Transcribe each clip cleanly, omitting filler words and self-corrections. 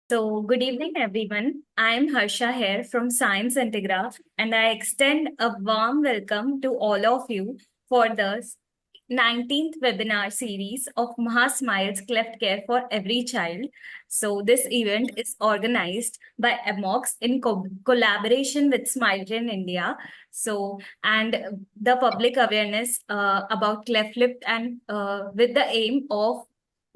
So, good evening, everyone. I'm Harsha here from Science Integra, and I extend a warm welcome to all of you for the 19th webinar series of Maha Smiles Cleft Care for Every Child. So, this event is organized by AMOX in collaboration with Smile Train India. So, and the public awareness about cleft lip and with the aim of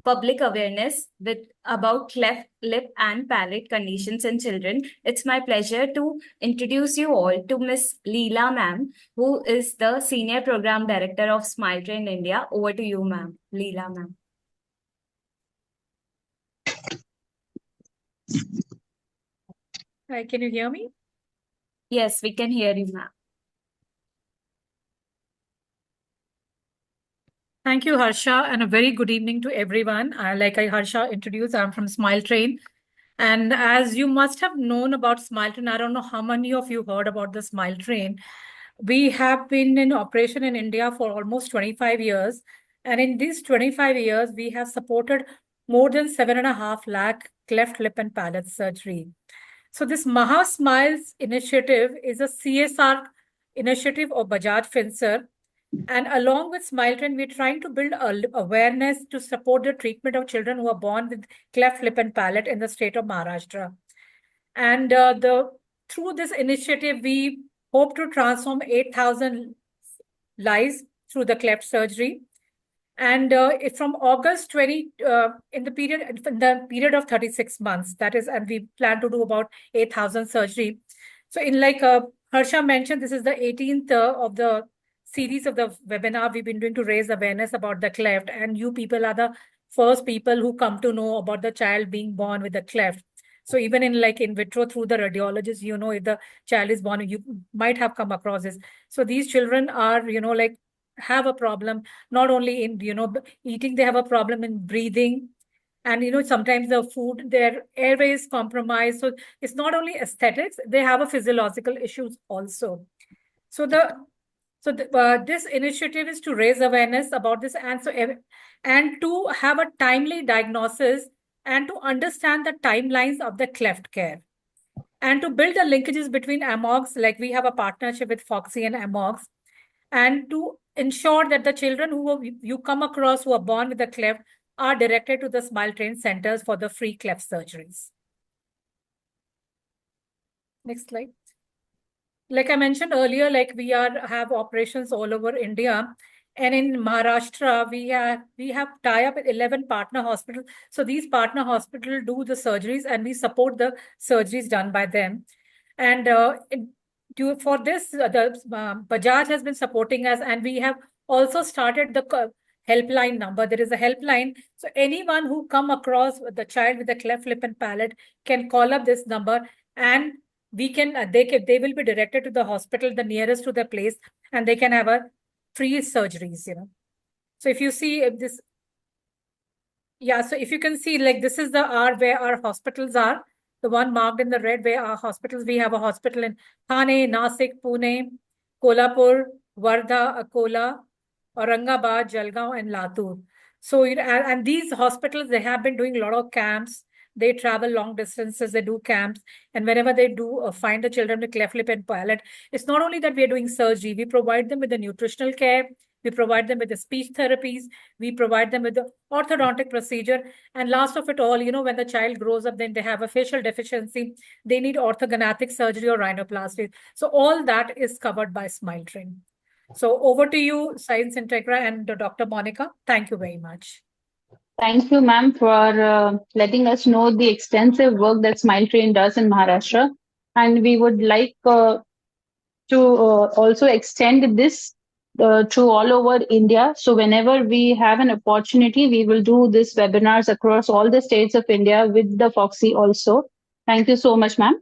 public awareness with about cleft lip and palate conditions in children. It's my pleasure to introduce you all to Miss Leela ma'am, who is the Senior Program Director of Smile Train India. Over to you, ma'am. Leela ma'am. Hi, can you hear me? Yes, we can hear you, ma'am. Thank you, Harsha, and a very good evening to everyone. Like Harsha introduced, I'm from Smile Train. And as you must have known about Smile Train, I don't know how many of you heard about the Smile Train. We have been in operation in India for almost 25 years. And in these 25 years, we have supported more than 7.5 lakh cleft lip and palate surgery. So this Maha Smiles initiative is a CSR initiative of Bajaj Finserv. And along with Smile Train, we're trying to build awareness to support the treatment of children who are born with cleft lip and palate in the state of Maharashtra. And through this initiative, we hope to transform 8,000 lives through the cleft surgery. And from August 20, in the period of 36 months, that is, and we plan to do about 8,000 surgery. So in like Harsha mentioned, this is the 18th of the series of the webinar we've been doing to raise awareness about the cleft. And you people are the first people who come to know about the child being born with the cleft. So even in like in vitro through the radiologist, if the child is born, you might have come across this. So these children are, like have a problem, not only in, eating, they have a problem in breathing. And, sometimes the food, their airway is compromised. So it's not only aesthetics, they have a physiological issues also. So this initiative is to raise awareness about this and to have a timely diagnosis and to understand the timelines of the cleft care and to build the linkages between AMOGs, like we have a partnership with Foxy and AMOGs, and to ensure that the children who you come across who are born with a cleft are directed to the Smile Train centers for the free cleft surgeries. Next slide. Like I mentioned earlier, like we have operations all over India. And in Maharashtra, we have tie-up with 11 partner hospitals. So these partner hospitals do the surgeries and we support the surgeries done by them. And for this, the Bajaj has been supporting us, and we have also started the helpline number. There is a helpline. So anyone who come across the child with a cleft lip and palate can call up this number, and they will be directed to the hospital, the nearest to their place, and they can have a free surgeries, So if you see this, so if you can see, like this is where our hospitals are. The one marked in the red where our hospitals, we have a hospital in Thane, Nasik, Pune, Kolhapur, Wardha, Akola, Aurangabad, Jalgaon, and Latur. So, and these hospitals, they have been doing a lot of camps. They travel long distances, they do camps. And whenever they do find the children with cleft lip and palate, it's not only that we are doing surgery, we provide them with the nutritional care, we provide them with the speech therapies, we provide them with the orthodontic procedure. And last of it all, when the child grows up, then they have a facial deficiency, they need orthognathic surgery or rhinoplasty. So all that is covered by Smile Train. So over to you, Science Integra and Dr. Monica. Thank you very much. Thank you, ma'am, for letting us know the extensive work that Smile Train does in Maharashtra. And we would like to also extend this to all over India. So whenever we have an opportunity, we will do these webinars across all the states of India with the Foxy also. Thank you so much, ma'am.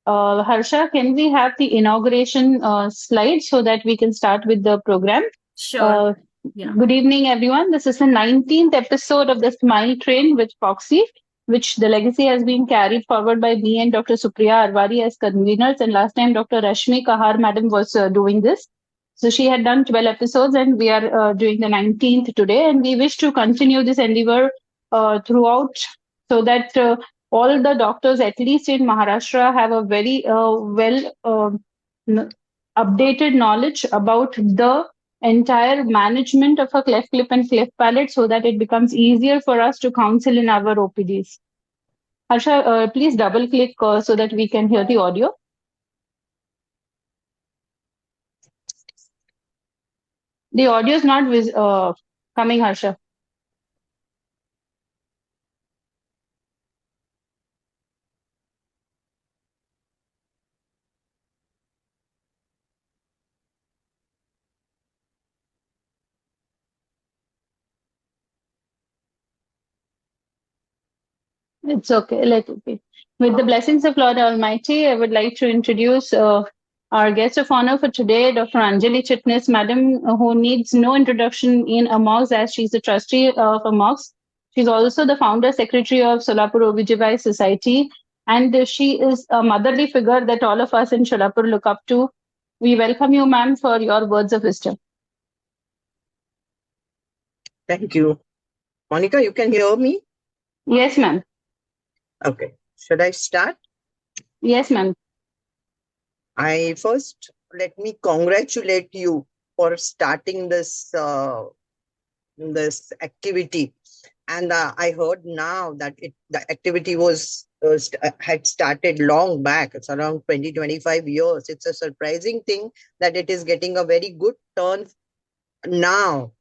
Harsha, can we have the inauguration slide so that we can start with the program? Sure. Yeah. Good evening, everyone. This is the 19th episode of the Smile Train with Foxy, which the legacy has been carried forward by me and Dr. Supriya Arwari as conveners. And last time, Dr. Rashmi Kahar, madam, was doing this. So she had done 12 episodes, and we are doing the 19th today. And we wish to continue this endeavor throughout so that all the doctors, at least in Maharashtra, have a very updated knowledge about the entire management of a cleft lip and cleft palate so that it becomes easier for us to counsel in our OPDs. Harsha, please double click so that we can hear the audio. The audio is not coming, Harsha. It's okay. Let it be. With the blessings of Lord Almighty, I would like to introduce our guest of honor for today, Dr. Anjali Chitnis, madam, who needs no introduction in AMOGS as she's the trustee of AMOGS. She's also the founder secretary of Solapur OBGYN Society, and she is a motherly figure that all of us in Solapur look up to. We welcome you, ma'am, for your words of wisdom. Thank you. Monica, you can hear me? Yes, ma'am. Okay. Should I start? Yes, ma'am. I first let me congratulate you for starting this this activity. And I heard now that the activity was had started long back. It's around 20-25 years. It's a surprising thing that it is getting a very good turn now.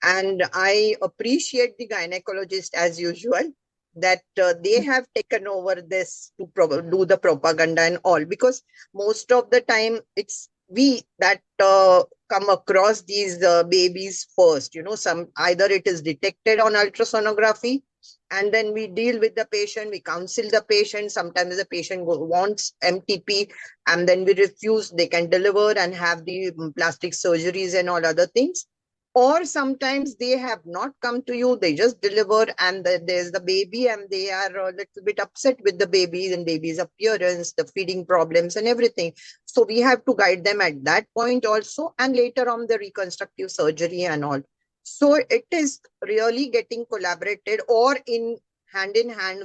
And I appreciate the gynecologist as usual that they have taken over this to do the propaganda and all, because most of the time it's we that come across these babies first. Some either it is detected on ultrasonography and then we deal with the patient, we counsel the patient. Sometimes the patient wants MTP and then we refuse, they can deliver and have the plastic surgeries and all other things. Or sometimes they have not come to you, they just deliver and there's the baby and they are a little bit upset with the baby and baby's appearance, the feeding problems and everything. So we have to guide them at that point also, and later on the reconstructive surgery and all. So it is really getting collaborated or in hand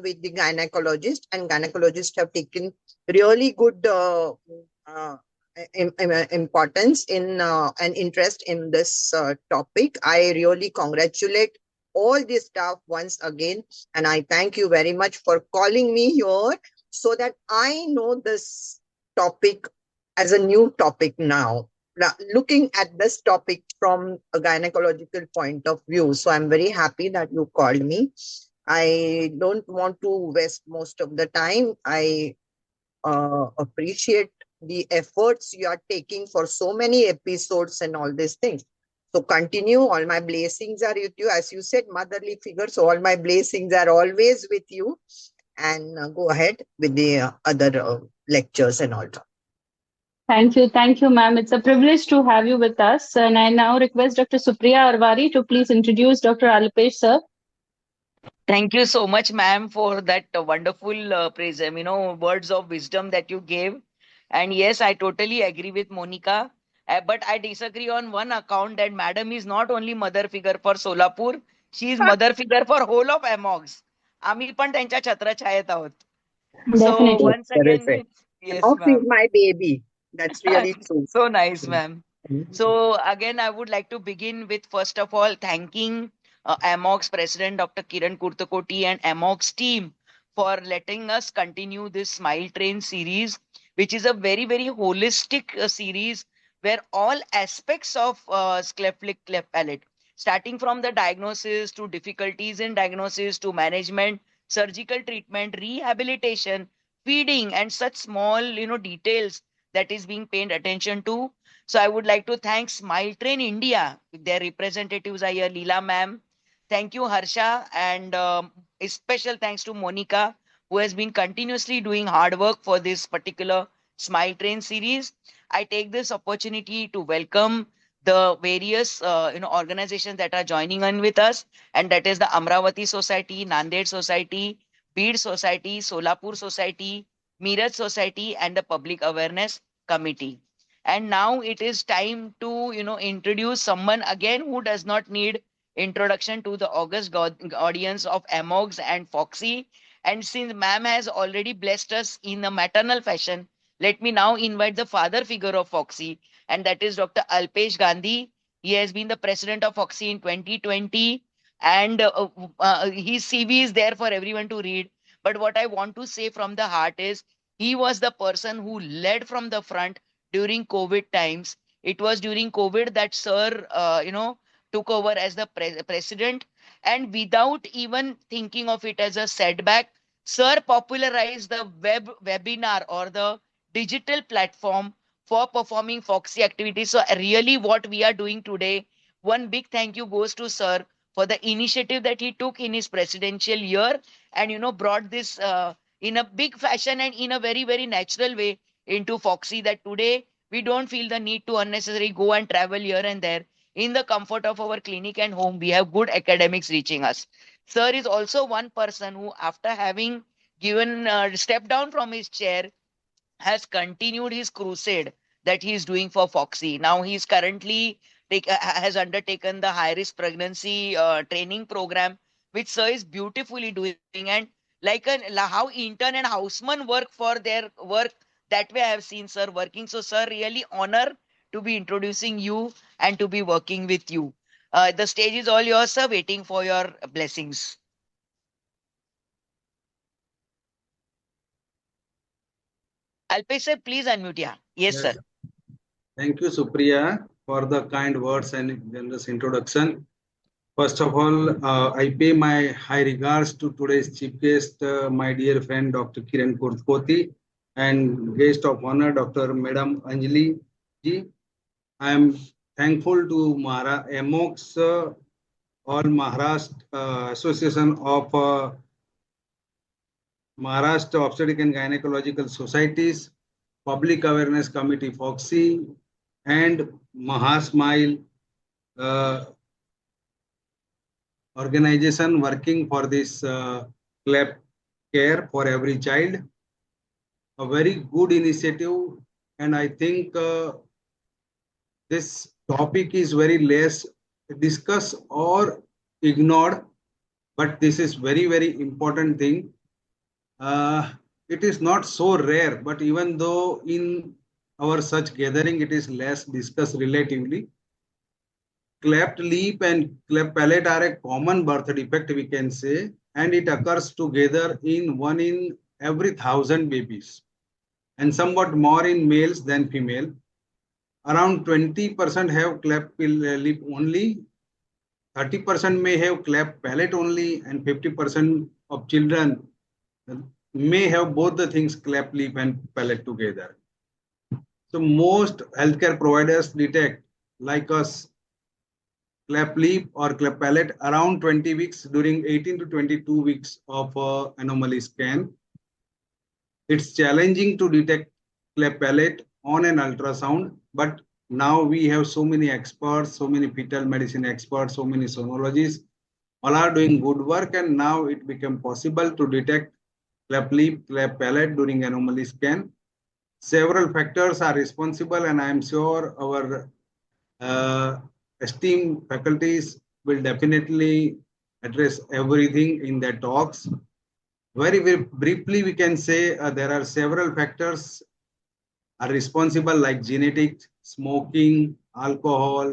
with the gynecologist, and gynecologists have taken really good importance in and interest in this topic. I really congratulate all the staff once again, and I thank you very much for calling me here so that I know this topic as a new topic now. Looking at this topic from a gynecological point of view. So I'm very happy that you called me. I don't want to waste most of the time. I appreciate the efforts you are taking for so many episodes and all these things. So continue. All my blessings are with you. As you said, motherly figure. So all my blessings are always with you. And go ahead with the other lectures and all. Thank you, ma'am. It's a privilege to have you with us. And I now request Dr. Supriya Arwari to please introduce Dr. Alpesh, sir. Thank you so much, ma'am, for that wonderful praise, words of wisdom that you gave. And yes, I totally agree with Monica. But I disagree on one account that madam is not only mother figure for Solapur, she is mother figure for whole of AMOGS. आम्ही पण त्यांच्या छत्रछायेत आहोत. So Definitely. once again, yes, Ox is ma'am. my baby. That's really true. So nice, ma'am. So again, I would like to begin with first of all thanking AMOG's president, Dr. Kiran Kurtakoti, and AMOG's team for letting us continue this Smile Train series, which is a very, very holistic series where all aspects of cleft lip, cleft palate, starting from the diagnosis to difficulties in diagnosis to management, surgical treatment, rehabilitation, feeding, and such small, details that is being paid attention to. So I would like to thank Smile Train India. Their representatives are here, Leela ma'am. Thank you, Harsha, and a special thanks to Monica, who has been continuously doing hard work for this particular Smile Train series. I take this opportunity to welcome the various organizations that are joining in with us, and that is the Amravati Society, Nanded Society, Beed Society, Solapur Society, Meerut Society, and the Public Awareness Committee. And now it is time to introduce someone again who does not need introduction to the august audience of AMOGS and Foxy, And since ma'am has already blessed us in a maternal fashion, let me now invite the father figure of Foxy, and that is Dr. Alpesh Gandhi. He has been the president of Foxy in 2020, and his CV is there for everyone to read. But what I want to say from the heart is he was the person who led from the front during COVID times. It was during COVID that Sir, took over as the president, and without even thinking of it as a setback, Sir popularized the webinar or the digital platform for performing Foxy activities. So really what we are doing today, one big thank you goes to Sir for the initiative that he took in his presidential year, and brought this in a big fashion and in a very, very natural way into Foxy, that today we don't feel the need to unnecessarily go and travel here and there. In the comfort of our clinic and home, we have good academics reaching us. Sir is also one person who, after having given step down from his chair, has continued his crusade that he is doing for Foxy. Now he's currently has undertaken the high risk pregnancy training program, which Sir is beautifully doing. And like how intern and houseman work for their work, that way I have seen Sir working. So Sir, really honor to be introducing you and to be working with you. The stage is all yours, Sir, waiting for your blessings. Alpesh sir, please unmute. Yeah. Yes, sir. Thank you, Supriya, for the kind words and generous introduction. First of all, I pay my high regards to today's chief guest, my dear friend, Dr. Kiran Kurtkoti, and guest of honor, Dr. Madam Anjali ji. I am thankful to AMOX, all Maharashtra Association of Maharashtra Obstetric and Gynecological Societies, Public Awareness Committee, Foxy, and Maha Smiles organization working for this Cleft care for every child. A very good initiative, and I think this topic is very less discussed or ignored, but this is very, very important thing. It is not so rare, but even though in our such gathering it is less discussed relatively, cleft lip and cleft palate are a common birth defect, we can say, and it occurs together in 1 in every 1,000 babies, and somewhat more in males than female. Around 20% have cleft lip only, 30% may have cleft palate only, and 50% of children may have both the things, cleft lip and palate together. So most healthcare providers detect, like us, cleft lip or cleft palate around 20 weeks during 18 to 22 weeks of anomaly scan. It's challenging to detect cleft palate on an ultrasound, but now we have so many experts, so many fetal medicine experts, so many sonologists, all are doing good work, and now it became possible to detect cleft lip, cleft palate during anomaly scan. Several factors are responsible, and I am sure our esteemed faculties will definitely address everything in their talks. Very, very briefly, we can say there are several factors are responsible, like genetics, smoking, alcohol,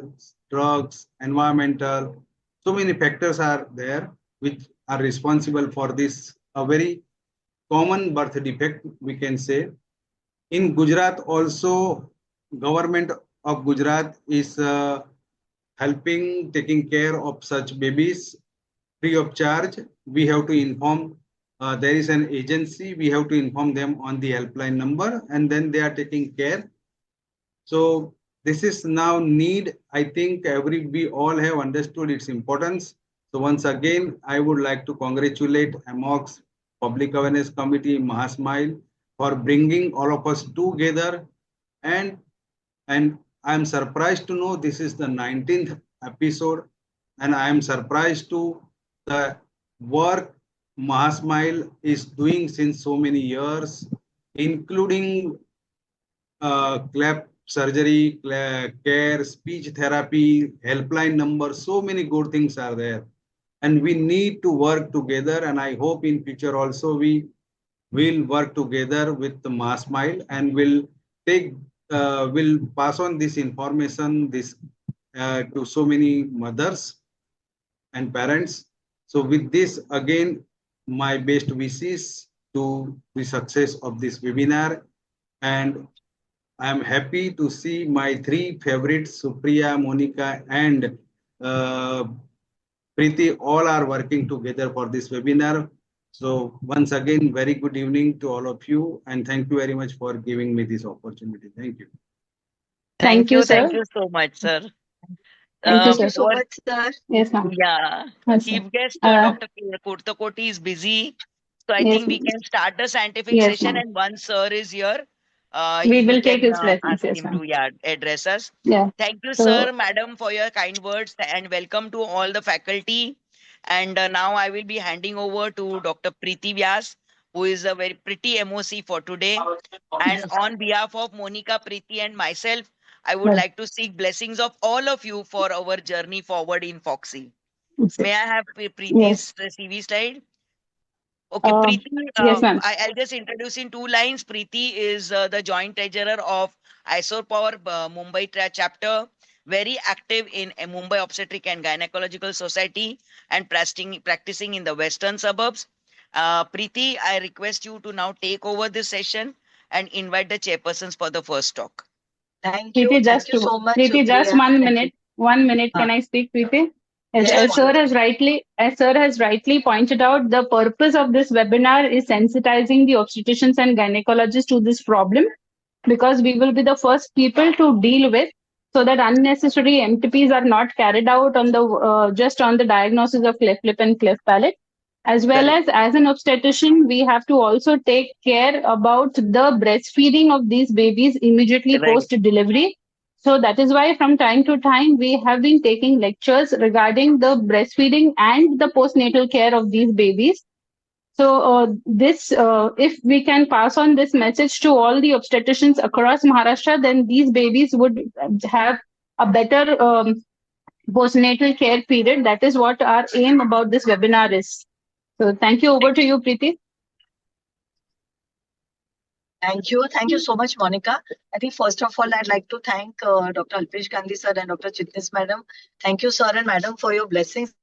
drugs, environmental. So many factors are there which are responsible for this, a very common birth defect, we can say. In Gujarat also, government of Gujarat is helping, taking care of such babies free of charge. We have to inform, there is an agency, we have to inform them on the helpline number, and then they are taking care. So this is now need, I think we all have understood its importance. So once again, I would like to congratulate AMOX, Public Awareness Committee, Maha Smiles, for bringing all of us together. And I am surprised to know this is the 19th episode, and I am surprised to the work Maha Smiles is doing since so many years, including cleft surgery, care, speech therapy, helpline number, so many good things are there. and we need to work together. And I hope in future also we will work together with the Maha Smile, and will pass on this information to so many mothers and parents. So with this, again, my best wishes to the success of this webinar. And I am happy to see my three favorites, Supriya, Monica, and uh, Preeti, all are working together for this webinar. So once again, very good evening to all of you, and thank you very much for giving me this opportunity. Thank you. Thank you, Thank sir. you so much, sir. Thank you, Um, sir. so our, much, sir. Yes, ma'am. yeah, Yes, sir. Chief guest Uh, Dr. Kurtakoti is busy, so I yes, think we can start the scientific yes, session. ma'am. And once sir is here, We we will take can his blessings. ask Yes, him to ma'am. address us. Yeah. Thank you, So, sir, madam, for your kind words, and welcome to all the faculty. And now I will be handing over to Dr. Preeti Vyas, who is a very pretty MOC for today. And on behalf of Monica, Preeti, and myself, I would well, like to seek blessings of all of you for our journey forward in Foxy. May I have yes. Preeti's CV slide? Okay, Preeti, Yes, ma'am. I'll just introduce in two lines. Preeti is the joint treasurer of ISOR Power Mumbai chapter, very active in a Mumbai Obstetric and Gynecological Society and practicing in the western suburbs. Preeti, I request you to now take over this session and invite the chairpersons for the first talk. Thank you. Thank you so much, Preeti, just Supriya. 1 Thank you. minute. 1 minute. Can I speak, Preeti? Yes, As sir has rightly pointed out, the purpose of this webinar is sensitizing the obstetricians and gynecologists to this problem, because we will be the first people to deal with, so that unnecessary MTPs are not carried out on the just on the diagnosis of cleft lip and cleft palate. As well as an obstetrician, we have to also take care about the breastfeeding of these babies immediately Right. post delivery. So that is why from time to time we have been taking lectures regarding the breastfeeding and the postnatal care of these babies. So if we can pass on this message to all the obstetricians across Maharashtra, then these babies would have a better postnatal care period. That is what our aim about this webinar is. So thank you. Over to you, Preeti. Thank you. Thank you so much, Monica. I think first of all, I'd like to thank Dr. Alpesh Gandhi sir and Dr. Chitnis madam. Thank you, sir and madam, for your blessings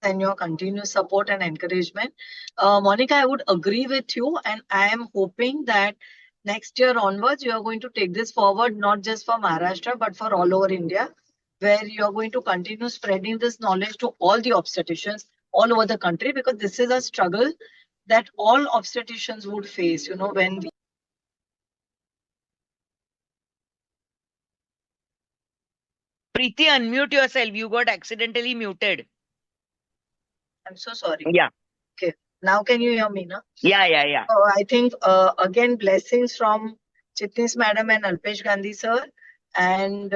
and your continuous support and encouragement. Monica, I would agree with you, and I am hoping that next year onwards, you are going to take this forward, not just for Maharashtra, but for all over India, where you are going to continue spreading this knowledge to all the obstetricians all over the country, because this is a struggle that all obstetricians would face, when we Preeti, unmute yourself. You got accidentally muted. I'm so sorry. Yeah. Okay. Now can you hear me, no? Yeah. I think, again, blessings from Chitnis madam and Alpesh Gandhi sir. And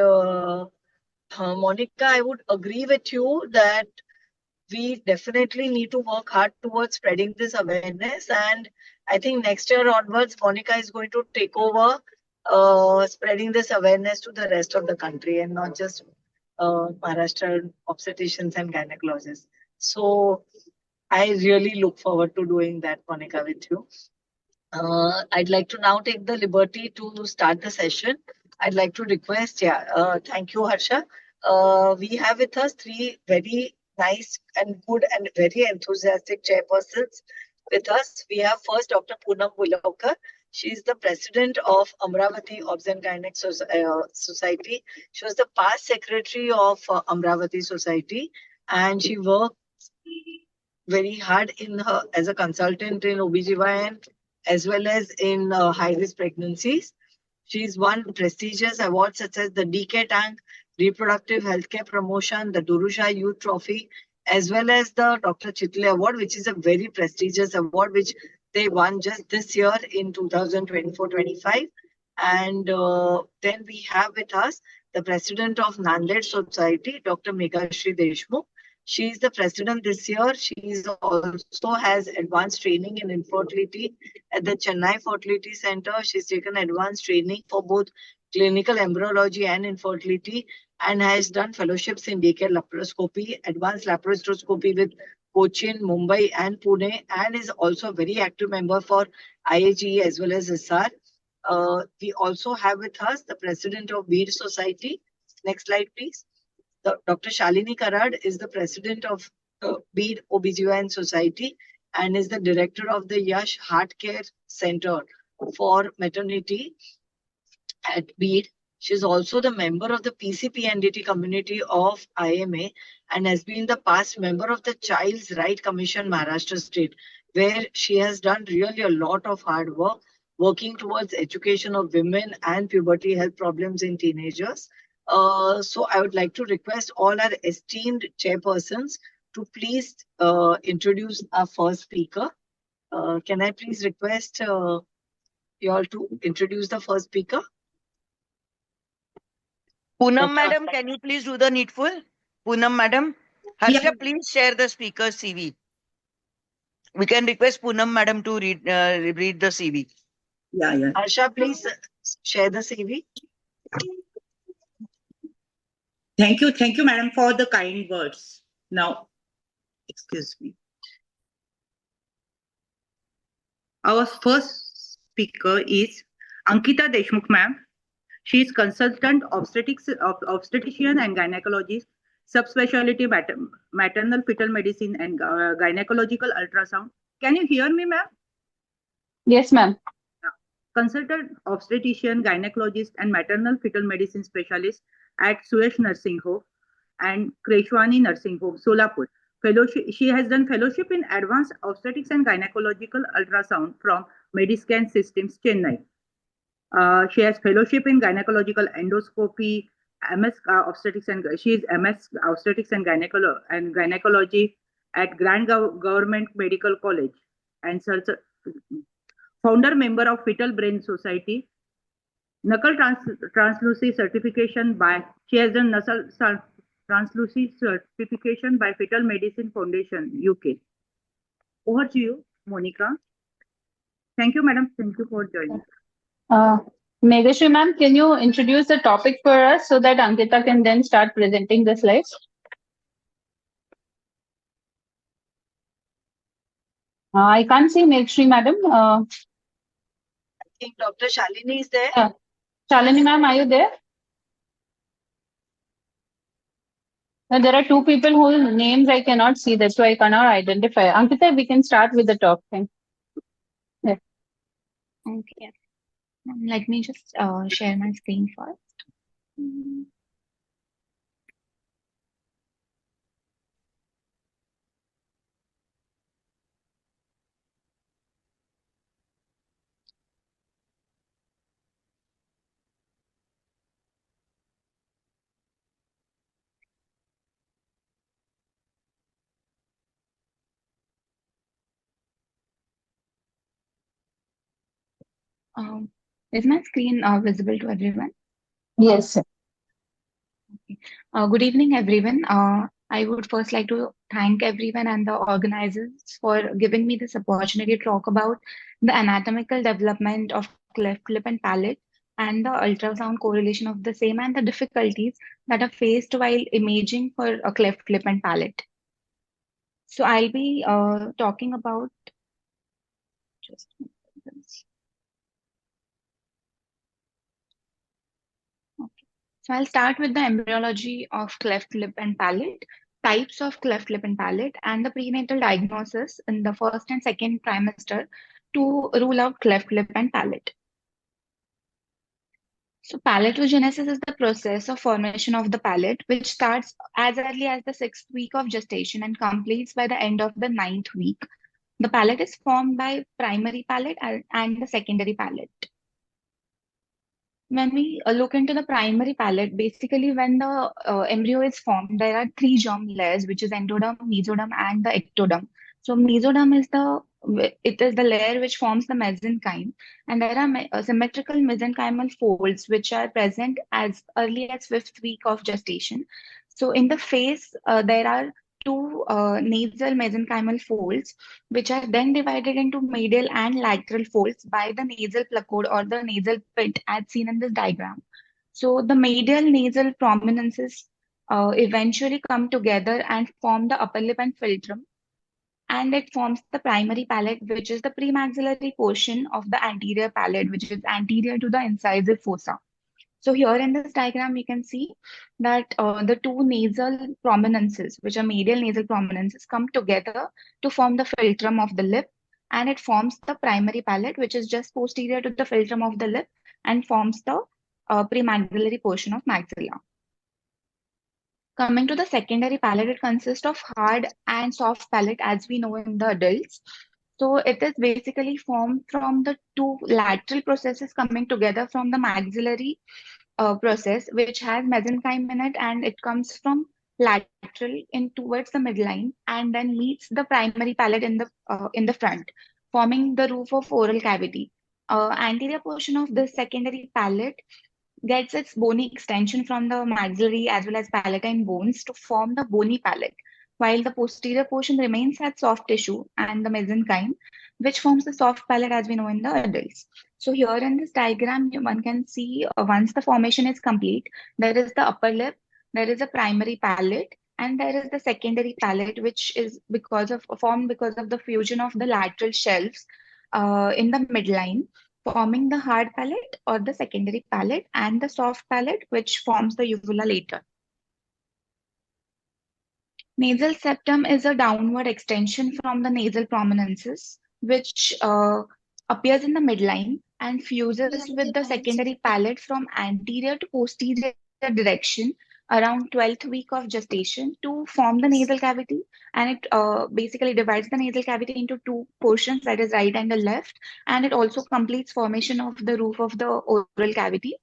Monica, I would agree with you that we definitely need to work hard towards spreading this awareness. And I think next year onwards, Monica is going to take over spreading this awareness to the rest of the country, and not just Maharashtra obstetricians and gynecologists. So I really look forward to doing that, Monica, with you. I'd like to now take the liberty to start the session. I'd like to request, thank you, Harsha. We have with us three very nice and good and very enthusiastic chairpersons with us. We have first Dr. Poonam Bulawkar. She is the president of Amravati Obs and Gynaec Society. She was the past secretary of Amravati Society, and she worked very hard as a consultant in OBGYN as well as in high-risk pregnancies. She's won prestigious awards such as the DK Tank Reproductive Healthcare Promotion, the Durusha Youth Trophy, as well as the Dr. Chitle Award, which is a very prestigious award which they won just this year in 2024-25. And then we have with us the president of Nanded Society, Dr. Meghashri Deshmukh. She is the president this year. She also has advanced training in infertility at the Chennai Fertility Center. She's taken advanced training for both clinical embryology and infertility, and has done fellowships in daycare laparoscopy, advanced laparoscopy with Cochin, Mumbai, and Pune, and is also a very active member for IAGE as well as SR. We also have with us the president of Beard Society. Next slide, please. Dr. Shalini Karad is the president of Beard OBGYN Society and is the director of the Yash Heart Care Center for Maternity at Beard. She is also the member of the PCPNDT community of IMA and has been the past member of the Child's Right Commission Maharashtra State, where she has done really a lot of hard work working towards education of women and puberty health problems in teenagers. So I would like to request all our esteemed chairpersons to please introduce our first speaker. Can I please request you all to introduce the first speaker? Poonam madam, can you please do the needful? Poonam madam, Harsha, please share the speaker's CV. We can request Poonam madam to read the CV. Yeah. Harsha, please share the CV. Thank you, madam, for the kind words. Now, excuse me. Our first speaker is Ankita Deshmukh, ma'am. She is consultant obstetrician and gynecologist, subspecialty maternal fetal medicine and gynecological ultrasound. Can you hear me, ma'am? Yes, ma'am. Consultant obstetrician, gynecologist, and maternal fetal medicine specialist at Suyash Nursing Home and Kreshwani Nursing Home, Solapur. She has done fellowship in advanced obstetrics and gynecological ultrasound from Mediscan Systems, Chennai. She has fellowship in gynecological endoscopy, MS obstetrics, and she is MS obstetrics and gynecology at Grand Government Medical College and founder member of Fetal Brain Society. Knuckle translucency certification by she has done knuckle translucency certification by Fetal Medicine Foundation, UK. Over to you, Monica. Thank you, madam. Thank you for joining. Megashri ma'am, can you introduce the topic for us so that Ankita can then start presenting the slides? I can't see Megashri madam. I think Dr. Shalini is there. Shalini ma'am, are you there? Now, there are two people whose names I cannot see. That's why I cannot identify. Ankita, we can start with the talk. Thank you. Okay. Let me just share my screen first. Is my screen visible to everyone? Yes, sir. Okay. Good evening, everyone. I would first like to thank everyone and the organizers for giving me this opportunity to talk about the anatomical development of cleft lip and palate and the ultrasound correlation of the same and the difficulties that are faced while imaging for a cleft lip and palate. So I'll be talking about just this. Okay. So I'll start with the embryology of cleft lip and palate, types of cleft lip and palate, and the prenatal diagnosis in the first and second trimester to rule out cleft lip and palate. So palatogenesis is the process of formation of the palate, which starts as early as the 6th week of gestation and completes by the end of the 9th week. The palate is formed by primary palate and the secondary palate. When we look into the primary palate, basically when the embryo is formed, there are three germ layers, which is endoderm, mesoderm, and the ectoderm. So mesoderm is the layer which forms the mesenchyme, and there are symmetrical mesenchymal folds which are present as early as 5th week of gestation. So in the face, there are two nasal mesenchymal folds, which are then divided into medial and lateral folds by the nasal placode or the nasal pit, as seen in this diagram. So the medial nasal prominences eventually come together and form the upper lip and philtrum. and it forms the primary palate, which is the premaxillary portion of the anterior palate, which is anterior to the incisive fossa. So here in this diagram, you can see that the two nasal prominences, which are medial nasal prominences, come together to form the philtrum of the lip, and it forms the primary palate, which is just posterior to the philtrum of the lip and forms the premaxillary portion of maxilla. Coming to the secondary palate, it consists of hard and soft palate, as we know in the adults. So it is basically formed from the two lateral processes coming together from the maxillary process, which has mesenchyme in it, and it comes from lateral in towards the midline, and then meets the primary palate in the front, forming the roof of oral cavity. Anterior portion of this secondary palate gets its bony extension from the maxillary as well as palatine bones to form the bony palate, while the posterior portion remains as soft tissue and the mesenchyme, which forms the soft palate as we know in the adults. So here in this diagram, one can see once the formation is complete, there is the upper lip, there is a primary palate, and there is the secondary palate, which is formed because of the fusion of the lateral shelves in the midline, forming the hard palate or the secondary palate, and the soft palate, which forms the uvula later. Nasal septum is a downward extension from the nasal prominences, which appears in the midline and fuses with the secondary palate from anterior to posterior direction around 12th week of gestation to form the nasal cavity. And it basically divides the nasal cavity into two portions, that is right and the left. And it also completes formation of the roof of the oral cavity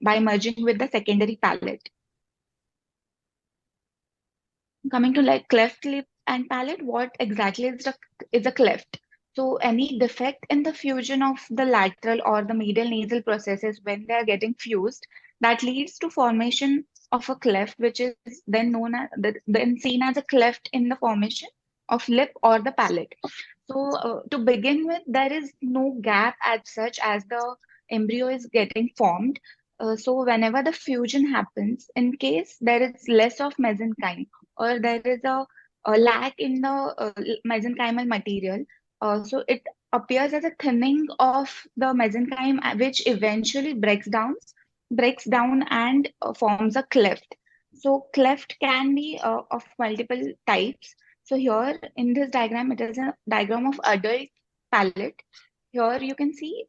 by merging with the secondary palate. Coming to like cleft lip and palate, what exactly is a cleft? So any defect in the fusion of the lateral or the medial nasal processes when they are getting fused, that leads to formation of a cleft, which is then known as then seen as a cleft in the formation of lip or the palate. So to begin with, there is no gap as such as the embryo is getting formed. So whenever the fusion happens, in case there is less of mesenchyme or there is a lack in the mesenchymal material, so it appears as a thinning of the mesenchyme, which eventually breaks down and forms a cleft. So cleft can be of multiple types. So here in this diagram, it is a diagram of adult palate. Here you can see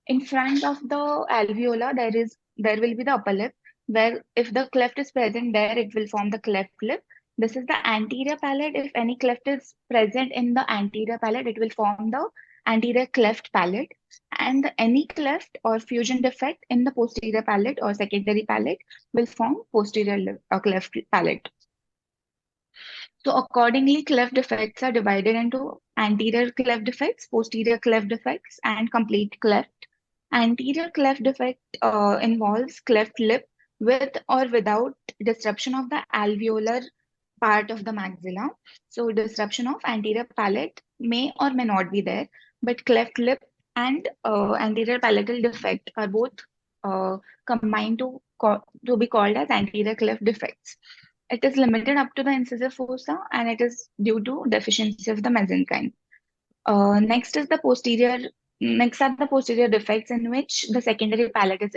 in front of the alveolar, there will be the upper lip, where if the cleft is present there, it will form the cleft lip. This is the anterior palate. If any cleft is present in the anterior palate, it will form the anterior cleft palate. And any cleft or fusion defect in the posterior palate or secondary palate will form posterior cleft palate. So accordingly, cleft defects are divided into anterior cleft defects, posterior cleft defects, and complete cleft. Anterior cleft defect involves cleft lip with or without disruption of the alveolar part of the maxilla. So disruption of anterior palate may or may not be there, but cleft lip and anterior palatal defect are both combined to be called as anterior cleft defects. It is limited up to the incisive fossa, and it is due to deficiency of the mesenchyme. Next are the posterior defects in which the secondary palate is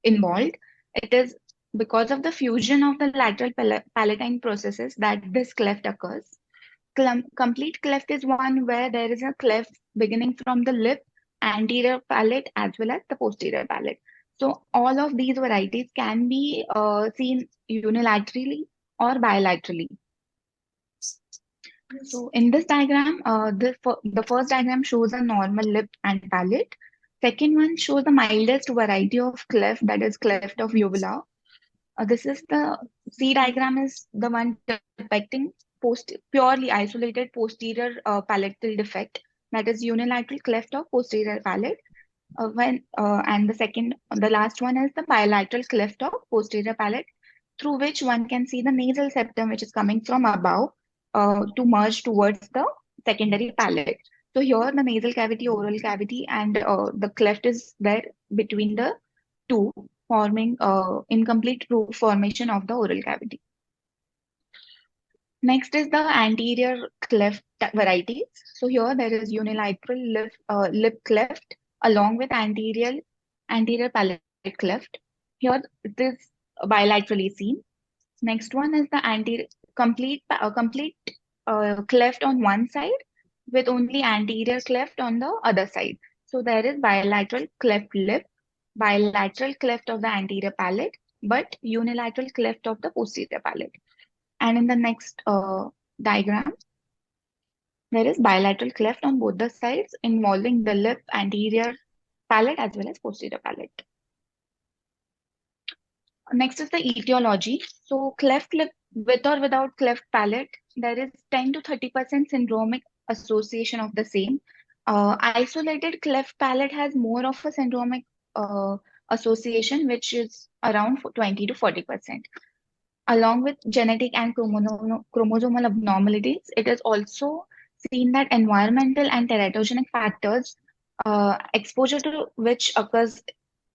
involved. It is because of the fusion of the lateral palatine processes that this cleft occurs. Complete cleft is one where there is a cleft beginning from the lip, anterior palate, as well as the posterior palate. So all of these varieties can be seen unilaterally or bilaterally. So in this diagram, the first diagram shows a normal lip and palate. Second one shows the mildest variety of cleft, that is cleft of uvula. This is the C diagram is the one depicting purely isolated posterior palatal defect, that is unilateral cleft of posterior palate. And the last one is the bilateral cleft of posterior palate, through which one can see the nasal septum, which is coming from above to merge towards the secondary palate. So here the nasal cavity, oral cavity, and the cleft is there between the two, forming incomplete roof formation of the oral cavity. Next is the anterior cleft varieties. So here there is unilateral lip cleft along with anterior palate cleft. Here it is bilaterally seen. Next one is the complete cleft on one side with only anterior cleft on the other side. So there is bilateral cleft lip, bilateral cleft of the anterior palate, but unilateral cleft of the posterior palate. And in the next diagram, there is bilateral cleft on both the sides involving the lip, anterior palate as well as posterior palate. Next is the etiology. So cleft lip with or without cleft palate, there is 10 to 30% syndromic association of the same. Isolated cleft palate has more of a syndromic association, which is around 20 to 40%. Along with genetic and chromosomal abnormalities, it is also seen that environmental and teratogenic factors, exposure to which occurs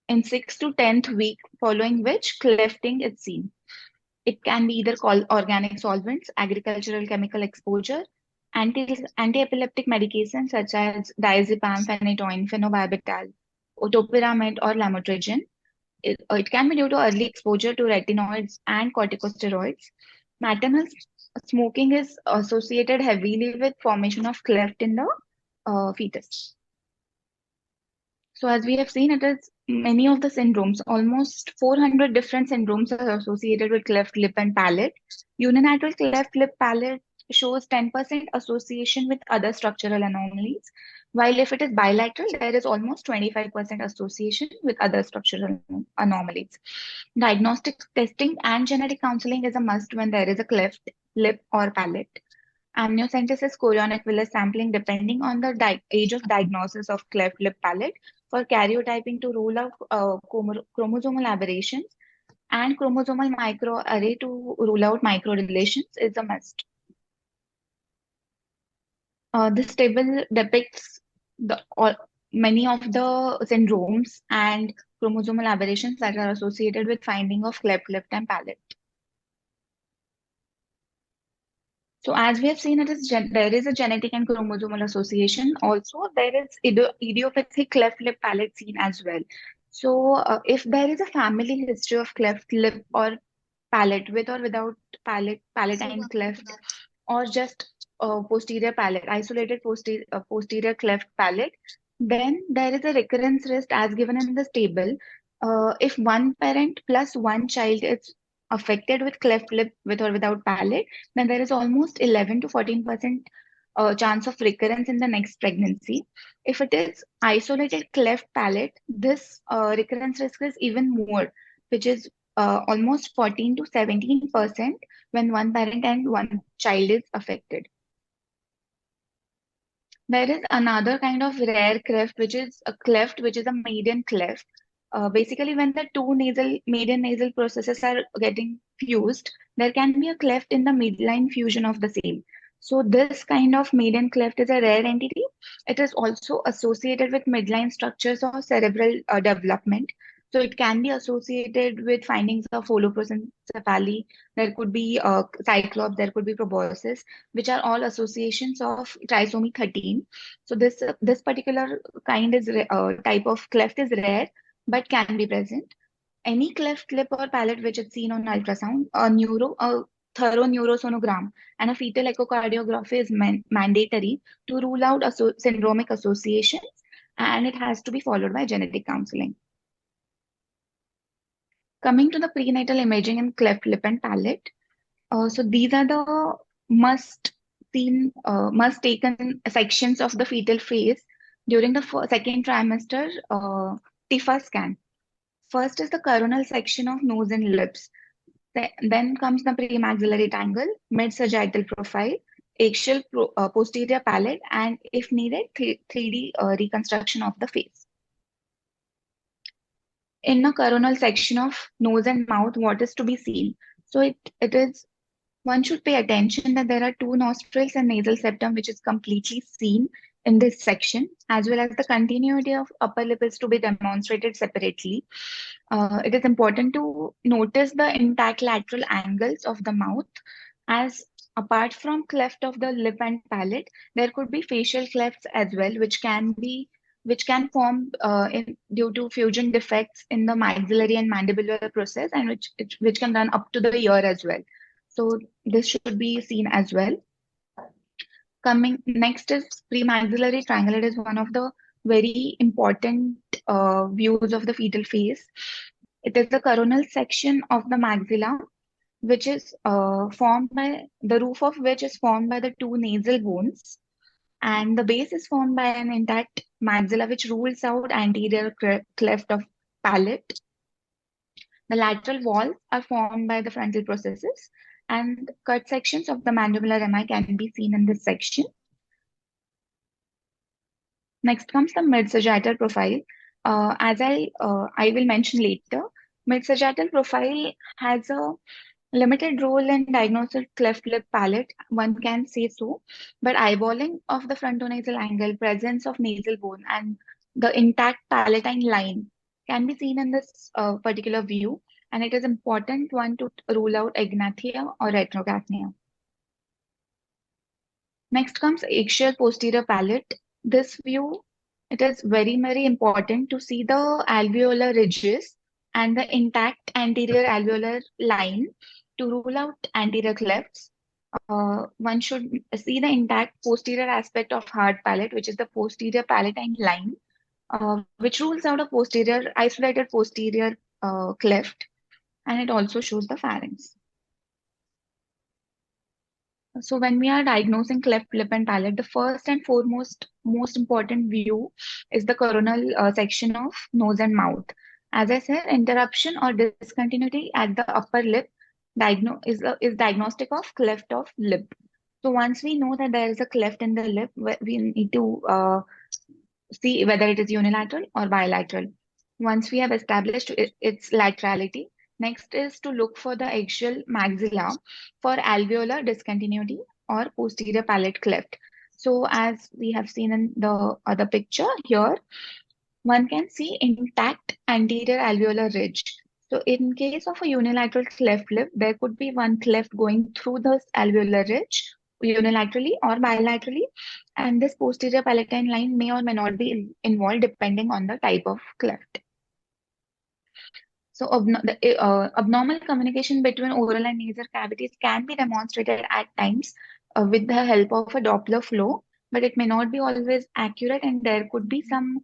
in 6th to 10th week, following which clefting is seen. It can be either organic solvents, agricultural chemical exposure, anti-epileptic medications such as diazepam, phenytoin, phenobarbital, topiramate, or lamotrigine. It can be due to early exposure to retinoids and corticosteroids. Maternal smoking is associated heavily with formation of cleft in the fetus. So as we have seen, it is many of the syndromes, almost 400 different syndromes are associated with cleft lip and palate. Unilateral cleft lip palate shows 10% association with other structural anomalies, while if it is bilateral, there is almost 25% association with other structural anomalies. Diagnostic testing and genetic counseling is a must when there is a cleft lip or palate. Amniocentesis chorionic villus sampling depending on the age of diagnosis of cleft lip palate for karyotyping to rule out chromosomal aberrations and chromosomal microarray to rule out microrelations is a must. This table depicts many of the syndromes and chromosomal aberrations that are associated with finding of cleft lip and palate. So as we have seen, there is a genetic and chromosomal association. Also, there is idiopathic cleft lip palate seen as well. So if there is a family history of cleft lip or palate with or without palatine cleft, or just posterior palate, isolated posterior cleft palate, then there is a recurrence risk as given in this table. If one parent plus one child is affected with cleft lip with or without palate, then there is almost 11 to 14% chance of recurrence in the next pregnancy. If it is isolated cleft palate, this recurrence risk is even more, which is almost 14 to 17% when one parent and one child is affected. There is another kind of rare cleft, which is a cleft, which is a median cleft. Basically, when the two median nasal processes are getting fused, there can be a cleft in the midline fusion of the same. So this kind of median cleft is a rare entity. It is also associated with midline structures or cerebral development. So it can be associated with findings of holoprosencephaly. There could be cyclops, there could be proboscis, which are all associations of trisomy 13. So this particular kind is type of cleft is rare, but can be present. Any cleft lip or palate which is seen on ultrasound, a thorough neurosonogram, and a fetal echocardiography is mandatory to rule out syndromic associations, and it has to be followed by genetic counseling. Coming to the prenatal imaging in cleft lip and palate, so these are the must taken sections of the fetal phase during the second trimester TIFA scan. First is the coronal section of nose and lips. Then comes the premaxillary tangle, mid-sagittal profile, axial posterior palate, and if needed, 3D reconstruction of the face. In the coronal section of nose and mouth, what is to be seen? So it is, one should pay attention that there are two nostrils and nasal septum which is completely seen in this section, as well as the continuity of upper lip is to be demonstrated separately. It is important to notice the intact lateral angles of the mouth, as apart from cleft of the lip and palate, there could be facial clefts as well, which can form due to fusion defects in the maxillary and mandibular process, and which can run up to the ear as well. So this should be seen as well. Coming next is premaxillary triangle. It is one of the very important views of the fetal face. It is the coronal section of the maxilla, which is formed by the roof of which is formed by the two nasal bones, and the base is formed by an intact maxilla which rules out anterior cleft of palate. The lateral walls are formed by the frontal processes, and cut sections of the mandibular rami can be seen in this section. Next comes the mid-sagittal profile. As I will mention later, mid-sagittal profile has a limited role in diagnosing cleft lip palate, one can say so, but eyeballing of the frontonasal angle, presence of nasal bone, and the intact palatine line can be seen in this particular view, and it is important one to rule out agnathia or retrognathia. Next comes axial posterior palate. This view, it is very, very important to see the alveolar ridges and the intact anterior alveolar line to rule out anterior clefts. One should see the intact posterior aspect of hard palate, which is the posterior palatine line, which rules out a isolated posterior cleft, and it also shows the pharynx. So when we are diagnosing cleft lip and palate, the first and foremost most important view is the coronal section of nose and mouth. As I said, interruption or discontinuity at the upper lip is diagnostic of cleft of lip. So once we know that there is a cleft in the lip, we need to see whether it is unilateral or bilateral. Once we have established its laterality, next is to look for the axial maxilla for alveolar discontinuity or posterior palate cleft. So as we have seen in the other picture here, one can see intact anterior alveolar ridge. So in case of a unilateral cleft lip, there could be one cleft going through the alveolar ridge unilaterally or bilaterally, and this posterior palatine line may or may not be involved depending on the type of cleft. So abnormal communication between oral and nasal cavities can be demonstrated at times with the help of a Doppler flow, but it may not be always accurate, and there could be some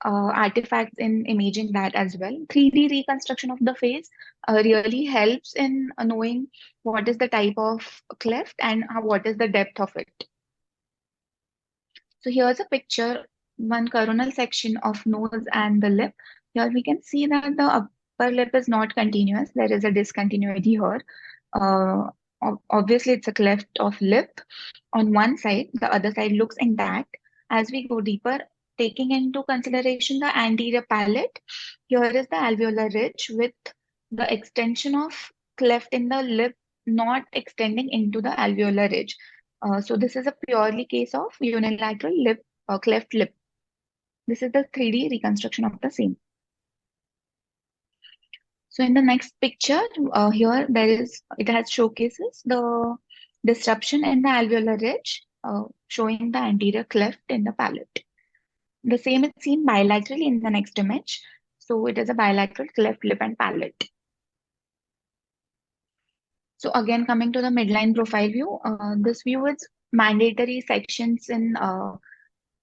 artifacts in imaging that as well. 3D reconstruction of the face really helps in knowing what is the type of cleft and what is the depth of it. So here's a picture, one coronal section of nose and the lip. Here we can see that the upper lip is not continuous. There is a discontinuity here. Obviously, it's a cleft of lip on one side. The other side looks intact. As we go deeper, taking into consideration the anterior palate, here is the alveolar ridge with the extension of cleft in the lip not extending into the alveolar ridge. So this is a purely case of unilateral lip cleft lip. This is the 3D reconstruction of the same. So in the next picture, here it has showcases the disruption in the alveolar ridge, showing the anterior cleft in the palate. The same is seen bilaterally in the next image. So it is a bilateral cleft lip and palate. So again, coming to the midline profile view, this view is mandatory sections in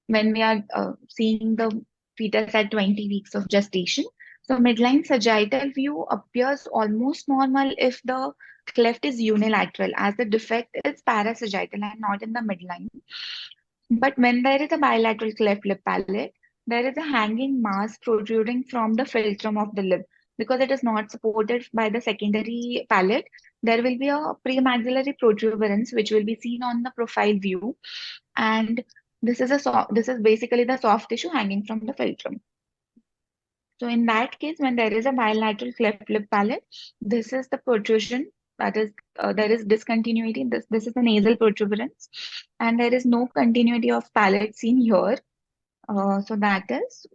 when we are seeing the fetus at 20 weeks of gestation. So midline sagittal view appears almost normal if the cleft is unilateral, as the defect is parasagittal and not in the midline. But when there is a bilateral cleft lip palate, there is a hanging mass protruding from the philtrum of the lip. Because it is not supported by the secondary palate, there will be a premaxillary protuberance which will be seen on the profile view, and this is basically the soft tissue hanging from the philtrum. So in that case, when there is a bilateral cleft lip palate, this is the protrusion. That is, there is discontinuity. This is the nasal protuberance, and there is no continuity of palate seen here. So that is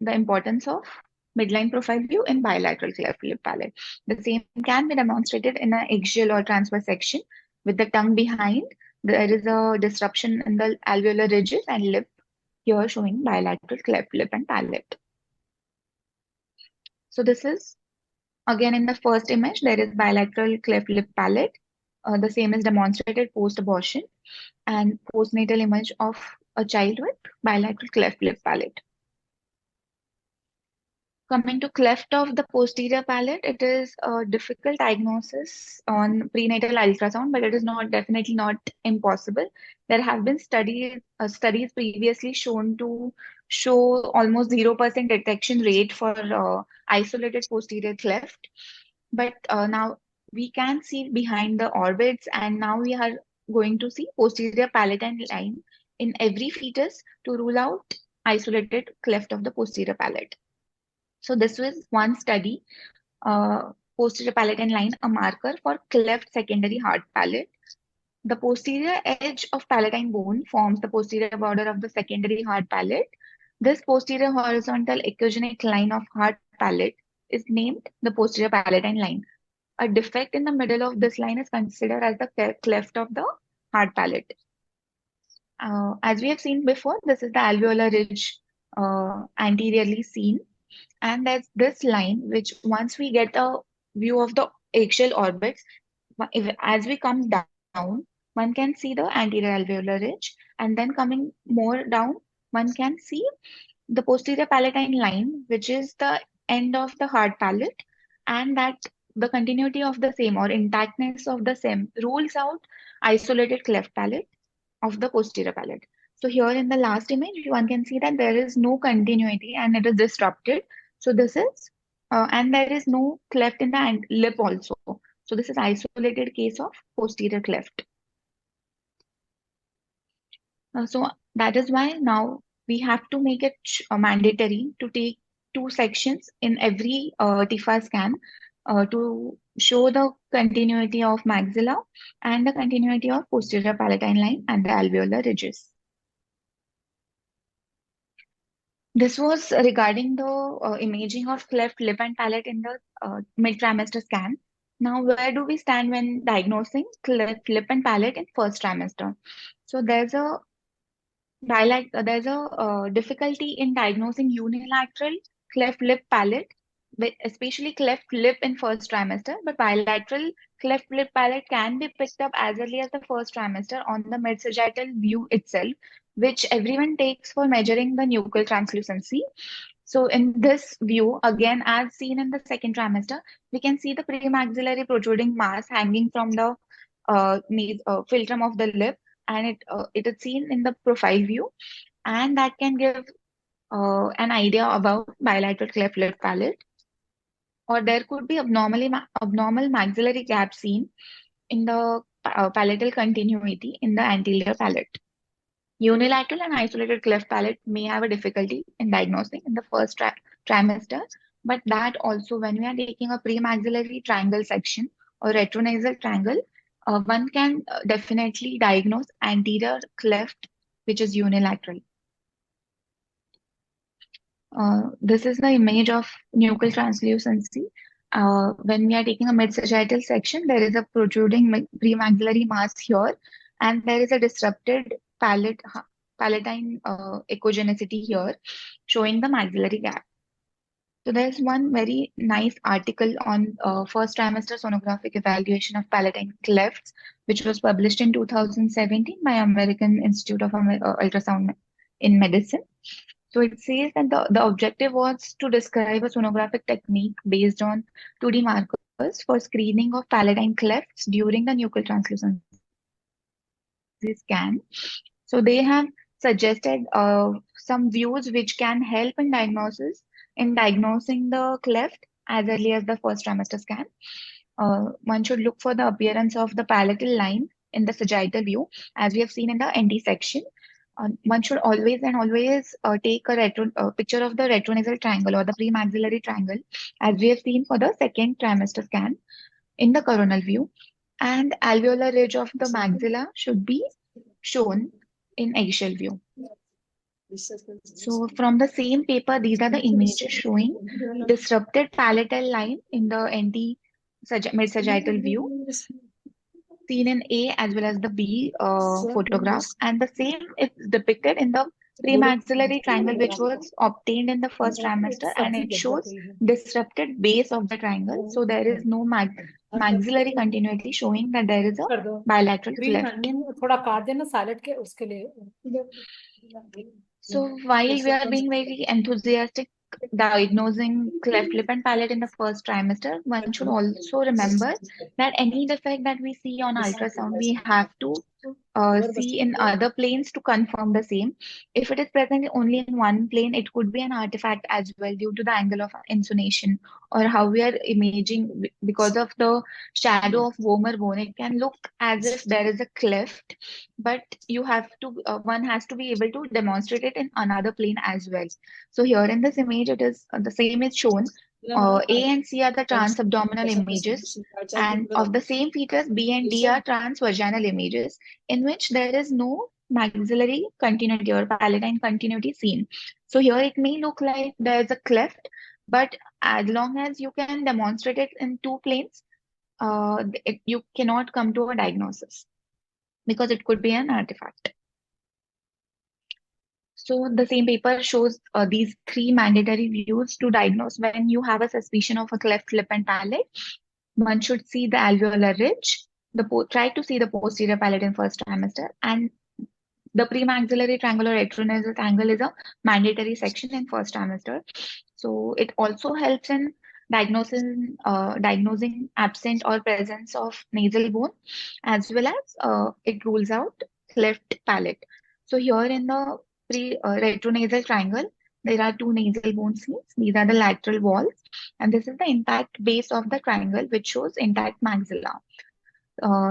the importance of midline profile view in bilateral cleft lip palate. The same can be demonstrated in an axial or transverse section with the tongue behind. There is a disruption in the alveolar ridges and lip here showing bilateral cleft lip and palate. So this is again in the first image, there is bilateral cleft lip palate. The same is demonstrated post-abortion and postnatal image of a child with bilateral cleft lip palate. Coming to cleft of the posterior palate, it is a difficult diagnosis on prenatal ultrasound, but it is definitely not impossible. There have been studies previously shown to show almost 0% detection rate for isolated posterior cleft. But now we can see behind the orbits, and now we are going to see posterior palatine line in every fetus to rule out isolated cleft of the posterior palate. So this was one study, posterior palatine line, a marker for cleft secondary hard palate. The posterior edge of palatine bone forms the posterior border of the secondary hard palate. This posterior horizontal echogenic line of hard palate is named the posterior palatine line. A defect in the middle of this line is considered as the cleft of the hard palate. As we have seen before, this is the alveolar ridge anteriorly seen. And that's this line, which once we get a view of the eggshell orbits, as we come down, one can see the anterior alveolar ridge, and then coming more down, one can see the posterior palatine line, which is the end of the hard palate, and that the continuity of the same or intactness of the same rules out isolated cleft palate of the posterior palate. So here in the last image, one can see that there is no continuity and it is disrupted. So this is, and there is no cleft in the lip also. So this is isolated case of posterior cleft. So that is why now we have to make it mandatory to take 2 sections in every TIFA scan to show the continuity of maxilla and the continuity of posterior palatine line and the alveolar ridges. This was regarding the imaging of cleft lip and palate in the mid-trimester scan. Now, where do we stand when diagnosing cleft lip and palate in first trimester? So there's a difficulty in diagnosing unilateral cleft lip palate, especially cleft lip in first trimester, but bilateral cleft lip palate can be picked up as early as the first trimester on the mid-sagittal view itself, which everyone takes for measuring the nuchal translucency. So in this view, again, as seen in the second trimester, we can see the premaxillary protruding mass hanging from the philtrum of the lip, and it is seen in the profile view, and that can give an idea about bilateral cleft lip palate. Or there could be abnormal maxillary gap seen in the palatal continuity in the anterior palate. Unilateral and isolated cleft palate may have a difficulty in diagnosing in the first trimester, but that also when we are taking a premaxillary triangle section or retronasal triangle, one can definitely diagnose anterior cleft, which is unilateral. This is the image of nuchal translucency. When we are taking a mid-sagittal section, there is a protruding premaxillary mass here, and there is a disrupted palatine echogenicity here, showing the maxillary gap. So there's one very nice article on first trimester sonographic evaluation of palatine clefts, which was published in 2017 by American Institute of Ultrasound in Medicine. So it says that the objective was to describe a sonographic technique based on 2D markers for screening of palatine clefts during the nuchal translucency scan. So they have suggested some views which can help in diagnosing the cleft as early as the first trimester scan. One should look for the appearance of the palatal line in the sagittal view, as we have seen in the ND section. One should always take a picture of the retronasal triangle or the premaxillary triangle, as we have seen for the second trimester scan in the coronal view. And alveolar ridge of the maxilla should be shown in eggshell view. So from the same paper, these are the images showing disrupted palatal line in the ND mid-sagittal view. seen in A as well as the B photograph, and the same is depicted in the premaxillary triangle, which was obtained in the first trimester, and it shows disrupted base of the triangle. So there is no maxillary continuity, showing that there is a bilateral cleft. थोड़ा काट देना salad के उसके लिए. So while we are being very enthusiastic diagnosing cleft lip and palate in the first trimester, one should also remember that any defect that we see on ultrasound, we have to see in other planes to confirm the same. If it is present only in one plane, it could be an artifact as well due to the angle of insonation or how we are imaging because of the shadow of vomer bone. It can look as if there is a cleft, but you have to one has to be able to demonstrate it in another plane as well. So here in this image, it is the same is shown. A and C are the transabdominal images, and of the same fetus, B and D are transvaginal images, in which there is no maxillary continuity or palatine continuity seen. So here it may look like there is a cleft, but as long as you can demonstrate it in two planes, you cannot come to a diagnosis because it could be an artifact. So the same paper shows these three mandatory views to diagnose when you have a suspicion of a cleft lip and palate. One should see the alveolar ridge, try to see the posterior palate in first trimester, and the premaxillary triangle or retronasal triangle is a mandatory section in first trimester. So it also helps in diagnosing absent or presence of nasal bone, as well as it rules out cleft palate. So here in the retronasal triangle, there are two nasal bone seams. These are the lateral walls, and this is the intact base of the triangle, which shows intact maxilla.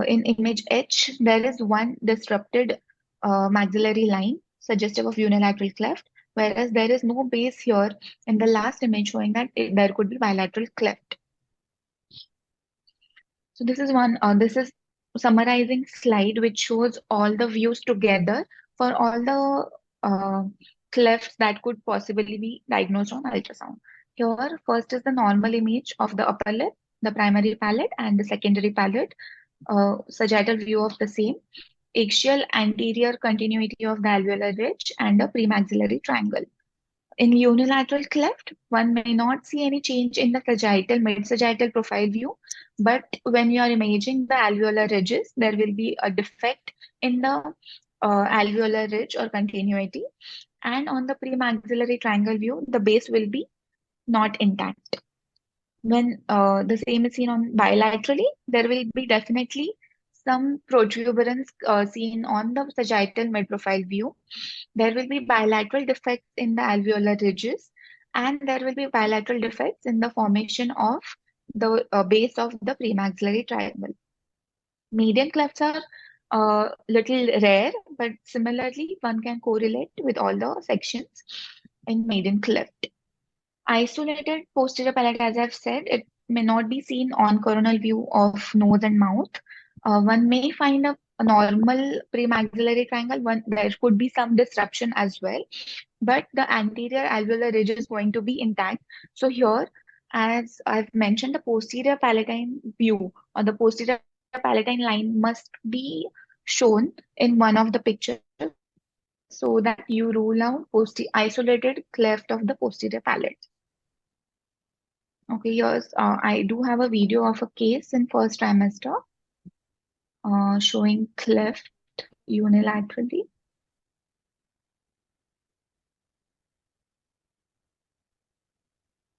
In image H, there is one disrupted maxillary line suggestive of unilateral cleft, whereas there is no base here in the last image showing that there could be bilateral cleft. So this is this is summarizing slide which shows all the views together for all the clefts that could possibly be diagnosed on ultrasound. Here, first is the normal image of the upper lip, the primary palate, and the secondary palate, sagittal view of the same, axial anterior continuity of the alveolar ridge, and a premaxillary triangle. In unilateral cleft, one may not see any change in the sagittal, mid-sagittal profile view, but when you are imaging the alveolar ridges, there will be a defect in the alveolar ridge or continuity. And on the premaxillary triangle view, the base will be not intact. When the same is seen on bilaterally, there will be definitely some protuberance seen on the sagittal mid-profile view. There will be bilateral defects in the alveolar ridges, and there will be bilateral defects in the formation of the base of the premaxillary triangle. Median clefts are little rare, but similarly, one can correlate with all the sections in median cleft. Isolated posterior palate, as I've said, it may not be seen on coronal view of nose and mouth. One may find a normal premaxillary triangle. There could be some disruption as well, but the anterior alveolar ridge is going to be intact. So here, as I've mentioned, the posterior palatine view or the posterior palatine line must be shown in one of the pictures so that you rule out isolated cleft of the posterior palate. Okay, here's I do have a video of a case in first trimester showing cleft unilaterally.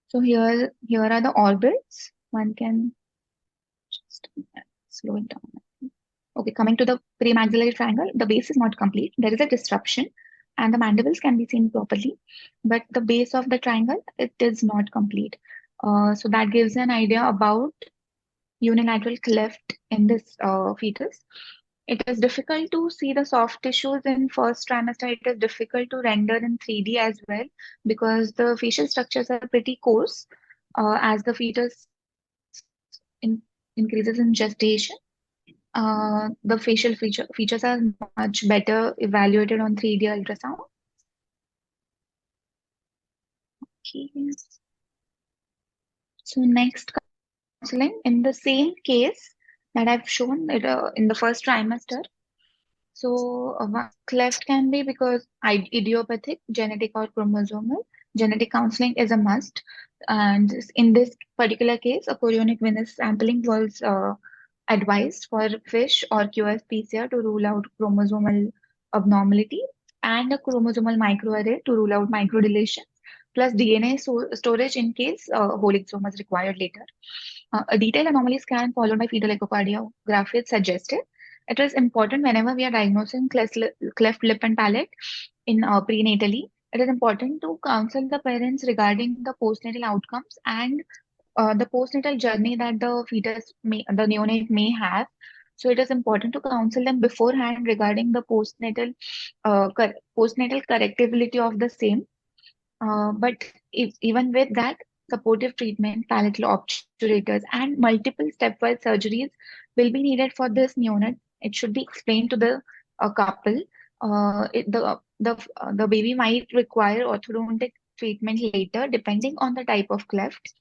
So here are the orbits. One can just slow it down. Okay, coming to the premaxillary triangle, the base is not complete. There is a disruption, and the mandibles can be seen properly, but the base of the triangle, it is not complete. So that gives an idea about unilateral cleft in this fetus. It is difficult to see the soft tissues in first trimester. It is difficult to render in 3D as well because the facial structures are pretty coarse as the fetus increases in gestation. The facial features are much better evaluated on 3D ultrasound. Okay. So next counseling in the same case, that I've shown it, in the first trimester. So, cleft can be because idiopathic, genetic, or chromosomal. Genetic counseling is a must. And in this particular case, a chorionic venous sampling was advised for FISH or QS-PCR to rule out chromosomal abnormality, and a chromosomal microarray to rule out microdeletion, plus DNA storage in case whole exome is required later. A detailed anomaly scan followed by fetal echocardiography is suggested. It is important whenever we are diagnosing cleft lip and palate in prenatally. It is important to counsel the parents regarding the postnatal outcomes and the postnatal journey that the neonate may have. So it is important to counsel them beforehand regarding the postnatal correctability of the same. But even with that, supportive treatment, palatal obturators, and multiple stepwise surgeries will be needed for this neonate. It should be explained to the couple. The baby might require orthodontic treatment later, depending on the type of cleft,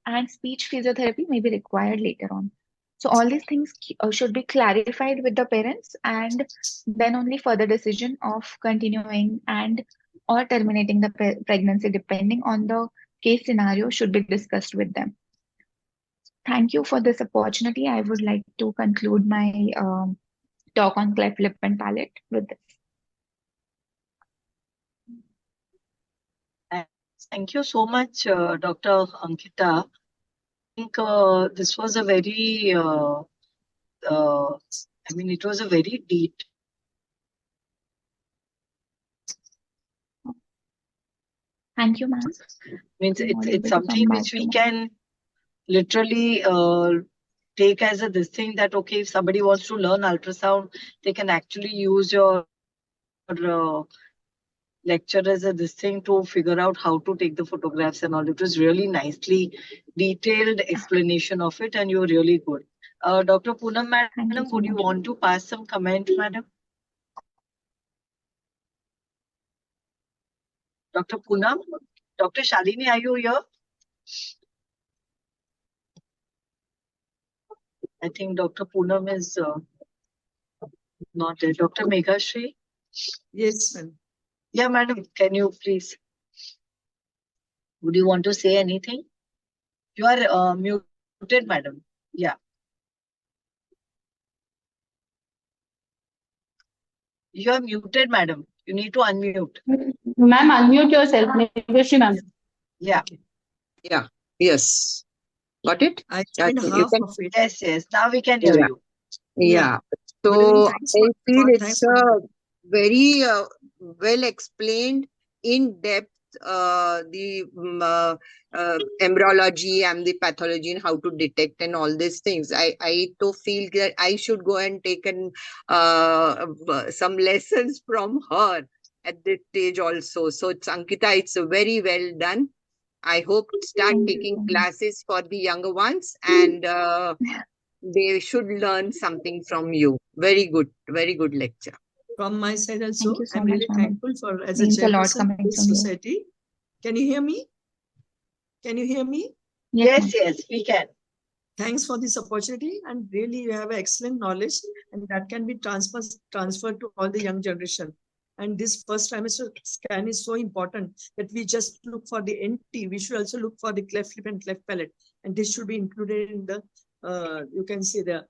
and speech physiotherapy may be required later on. So all these things should be clarified with the parents, and then only further decision of continuing and or terminating the pregnancy, depending on the case scenario, should be discussed with them. Thank you for this opportunity. I would like to conclude my talk on cleft lip and palate with this. Thank you so much, Dr. Ankita. I think this was a very, it was a very deep. Thank you, ma'am. Means it's something which we can literally take as this thing that, okay, if somebody wants to learn ultrasound, they can actually use your lecture as this thing to figure out how to take the photographs and all. It was really nicely detailed explanation of it, and you're really good. Dr. Poonam, madam, would you want to pass some comment, madam? Dr. Poonam? Dr. Shalini, are you here? I think Dr. Poonam is not there. Dr. Meghashri? Yes, ma'am. Yeah, madam, can you please? Would you want to say anything? You are muted, madam. Yeah. You are muted, madam. You need to unmute. Ma'am, unmute yourself. Meghashri, ma'am. Yeah. Yeah. Yes. Got it? I joined half of it. Yes, yes. Now we can hear you. Yeah. Good So evening. I Thanks for- feel for- it's thanks for the- very well explained in depth the embryology and the pathology and how to detect and all these things. I to feel that I should go and take some lessons from her at this stage also. So it's Ankita, it's very well done. I hope start taking classes for the younger ones, and they should learn something from you. Very good lecture. From my side also, Thank you so I'm really much, ma'am. thankful for as a Means a lot chairperson coming of this from you. society. Can you hear me? Can you hear me? Yes, yes, we can. Thanks for this opportunity, and really you have excellent knowledge, and that can be transferred to all the young generation. And this first trimester scan is so important that we just look for the NT. We should also look for the cleft lip and cleft palate, and this should be included in the you can say the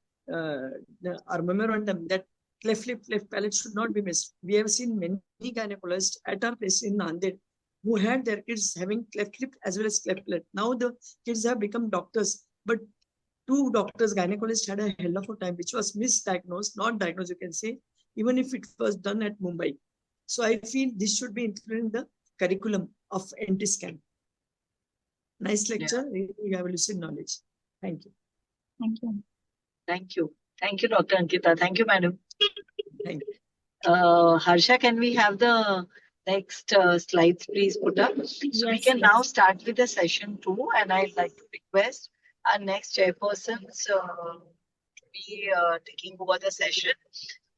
our memorandum that cleft lip, cleft palate should not be missed. We have seen many gynecologists at our place in Nanded who had their kids having cleft lip as well as cleft palate. Now the kids have become doctors, but two doctors, gynecologists, had a hell of a time, which was misdiagnosed, not diagnosed, you can say, even if it was done at Mumbai. So I feel this should be included in the curriculum of NT scan. Nice lecture. Really, you have lucid knowledge. Thank you. Thank you. Thank you. Thank you, Dr. Ankita. Thank you, madam. Thank you. Harsha, can we have the next slides, please, put up? So we can now start with the session 2, and I'd like to request our next chairpersons to be taking over the session.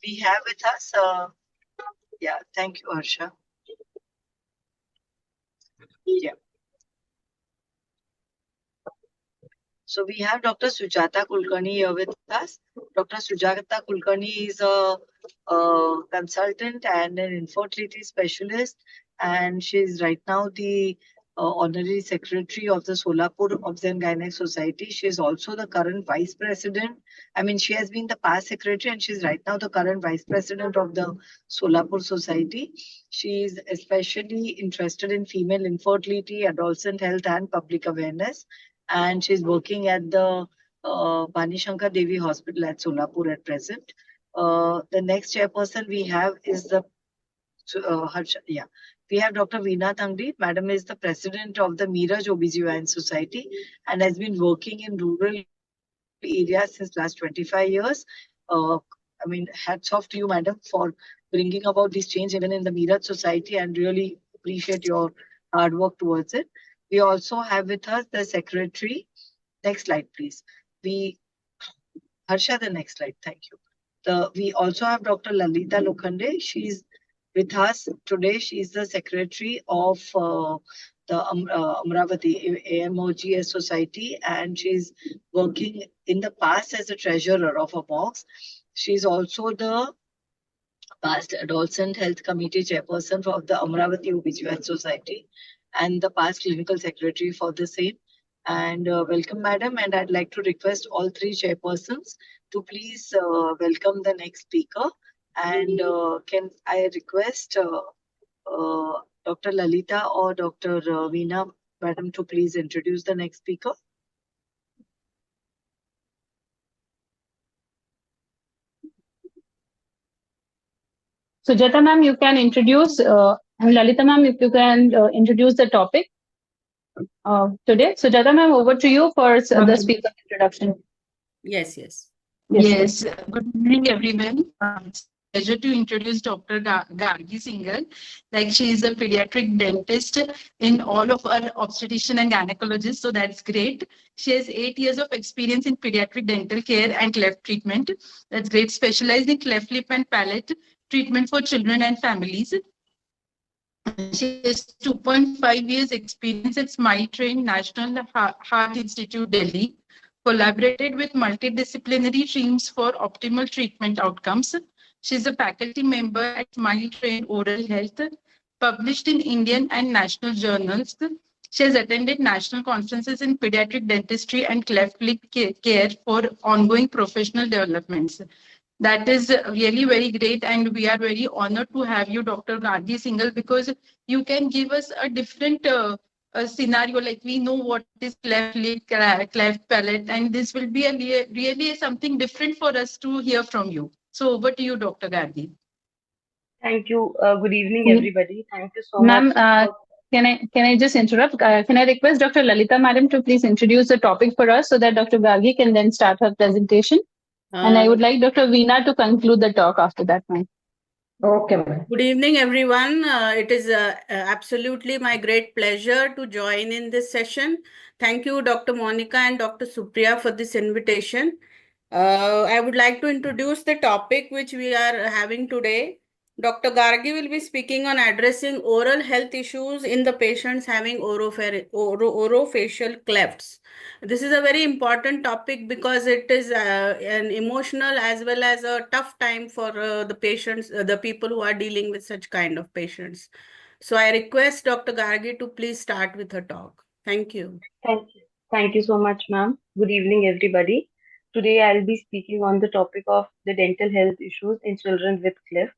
We have with us, yeah, thank you, Harsha. Yeah. So we have Dr. Sujata Kulkarni here with us. Dr. Sujata Kulkarni is a consultant and an infertility specialist, and she is right now the honorary secretary of the Solapur Obs and Gynaec Society. She is also the current vice president. I mean, she has been the past secretary, and she is right now the current vice president of the Solapur Society. She is especially interested in female infertility, adolescent health, and public awareness. And she's working at the Bani Shankar Devi Hospital at Solapur at present. The next chairperson we have is the we have Dr. Veena Tangdi. Madam is the president of the Miraj OBGYN Society and has been working in rural areas since last 25 years. I mean, hats off to you, madam, for bringing about this change even in the Miraj Society, and really appreciate your hard work towards it. We also have with us the secretary. Next slide, please. Harsha, the next slide. Thank you. We also have Dr. Lalita Lokhande. She's with us today. She's the secretary of the Amravati AMOGS Society, and she's working in the past as a treasurer of a box. She's also the past Adolescent Health Committee chairperson of the Amravati OBGYN Society and the past clinical secretary for the same. And welcome, madam. And I'd like to request all three chairpersons to please welcome the next speaker. And can I request Dr. Lalita or Dr. Veena, madam, to please introduce the next speaker? Sujata ma'am, you can introduce, and Lalita ma'am, if you can introduce the topic today. Sujata ma'am, over to you for the speaker introduction. Yes. Yes. Good evening, everyone. It's a pleasure to introduce Dr. Gargi Singhal. Like, she is a pediatric dentist in all of our obstetrician and gynecologists, so that's great. She has 8 years of experience in pediatric dental care and cleft treatment. That's great. Specialized in cleft lip and palate treatment for children and families. She has 2.5 years experience at Smile Train National Heart Institute, Delhi. Collaborated with multidisciplinary teams for optimal treatment outcomes. She's a faculty member at Smile Train Oral Health, published in Indian and national journals. She has attended national conferences in pediatric dentistry and cleft lip care for ongoing professional developments. That is really very great, and we are very honored to have you, Dr. Gargi Singhal, because you can give us a different scenario. Like, we know what is cleft lip, cleft palate, and this will be really something different for us to hear from you. So over to you, Dr. Gargi. Thank you. Good evening, everybody. Thank you so much. Ma'am, can I just interrupt? Can I request Dr. Lalita madam to please introduce the topic for us so that Dr. Gargi can then start her presentation? And I would like Dr. Veena to conclude the talk after that, ma'am. Okay, ma'am. Good evening, everyone. It is absolutely my great pleasure to join in this session. Thank you, Dr. Monica and Dr. Supriya, for this invitation. I would like to introduce the topic which we are having today. Dr. Gargi will be speaking on addressing oral health issues in the patients having orofacial clefts. This is a very important topic because it is an emotional as well as a tough time for the patients, the people who are dealing with such kind of patients. So I request Dr. Gargi to please start with her talk. Thank you. Thank you. Thank you so much, ma'am. Good evening, everybody. Today, I'll be speaking on the topic of the dental health issues in children with cleft.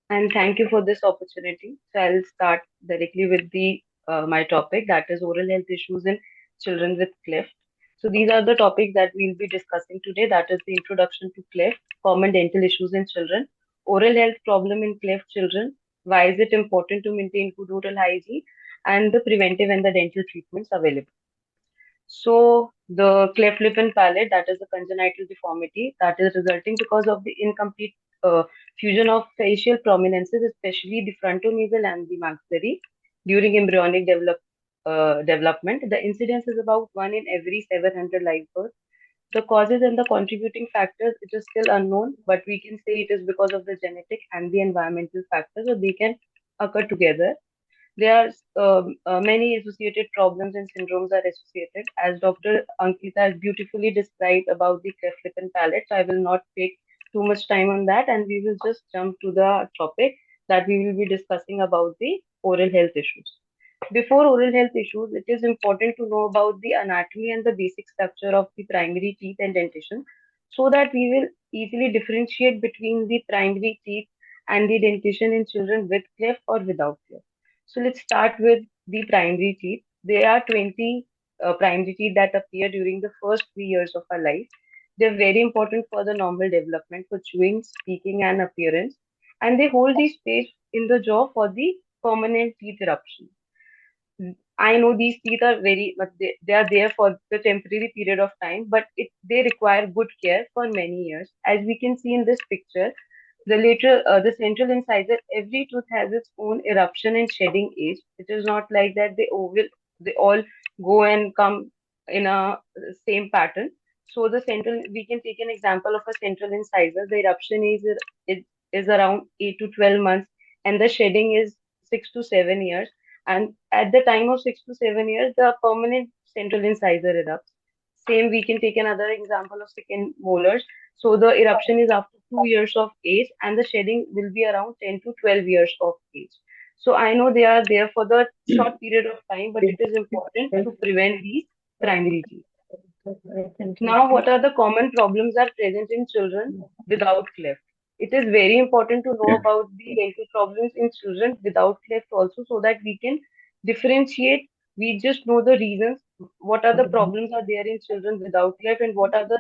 And thank you for this opportunity. So I'll start directly with the my topic, that is oral health issues in children with cleft. So these are the topics that we'll be discussing today. That is the introduction to cleft, common dental issues in children, oral health problem in cleft children, why is it important to maintain good oral hygiene, and the preventive and the dental treatments available. So the cleft lip and palate, that is the congenital deformity that is resulting because of the incomplete fusion of facial prominences, especially the frontonasal and the maxillary during embryonic development. The incidence is about 1 in every 700 live births. The causes and the contributing factors, it is still unknown, but we can say it is because of the genetic and the environmental factors, so they can occur together. There are many associated problems and syndromes are associated. As Dr. Ankita has beautifully described about the cleft lip and palate, so I will not take too much time on that, and we will just jump to the topic that we will be discussing about the oral health issues. Before oral health issues, it is important to know about the anatomy and the basic structure of the primary teeth and dentition so that we will easily differentiate between the primary teeth and the dentition in children with cleft or without cleft. So let's start with the primary teeth. There are 20 primary teeth that appear during the first 3 years of our life. They're very important for the normal development, for chewing, speaking, and appearance. And they hold the space in the jaw for the permanent teeth eruption. I know these teeth are very, but they are there for the temporary period of time, but they require good care for many years. As we can see in this picture, the central incisor, every tooth has its own eruption and shedding age. It is not like that they all go and come in a same pattern. So we can take an example of a central incisor. The eruption is around 8 to 12 months, and the shedding is 6 to 7 years. And at the time of 6 to 7 years, the permanent central incisor erupts. Same, we can take another example of second molars. So the eruption is after 2 years of age, and the shedding will be around 10 to 12 years of age. So I know they are there for the short period of time, but it is important to prevent these primary teeth. Now, what are the common problems are present in children without cleft? It is very important to know about the dental problems in children without cleft also, so that we can differentiate. We just know the reasons. What are the problems are there in children without cleft, and what are the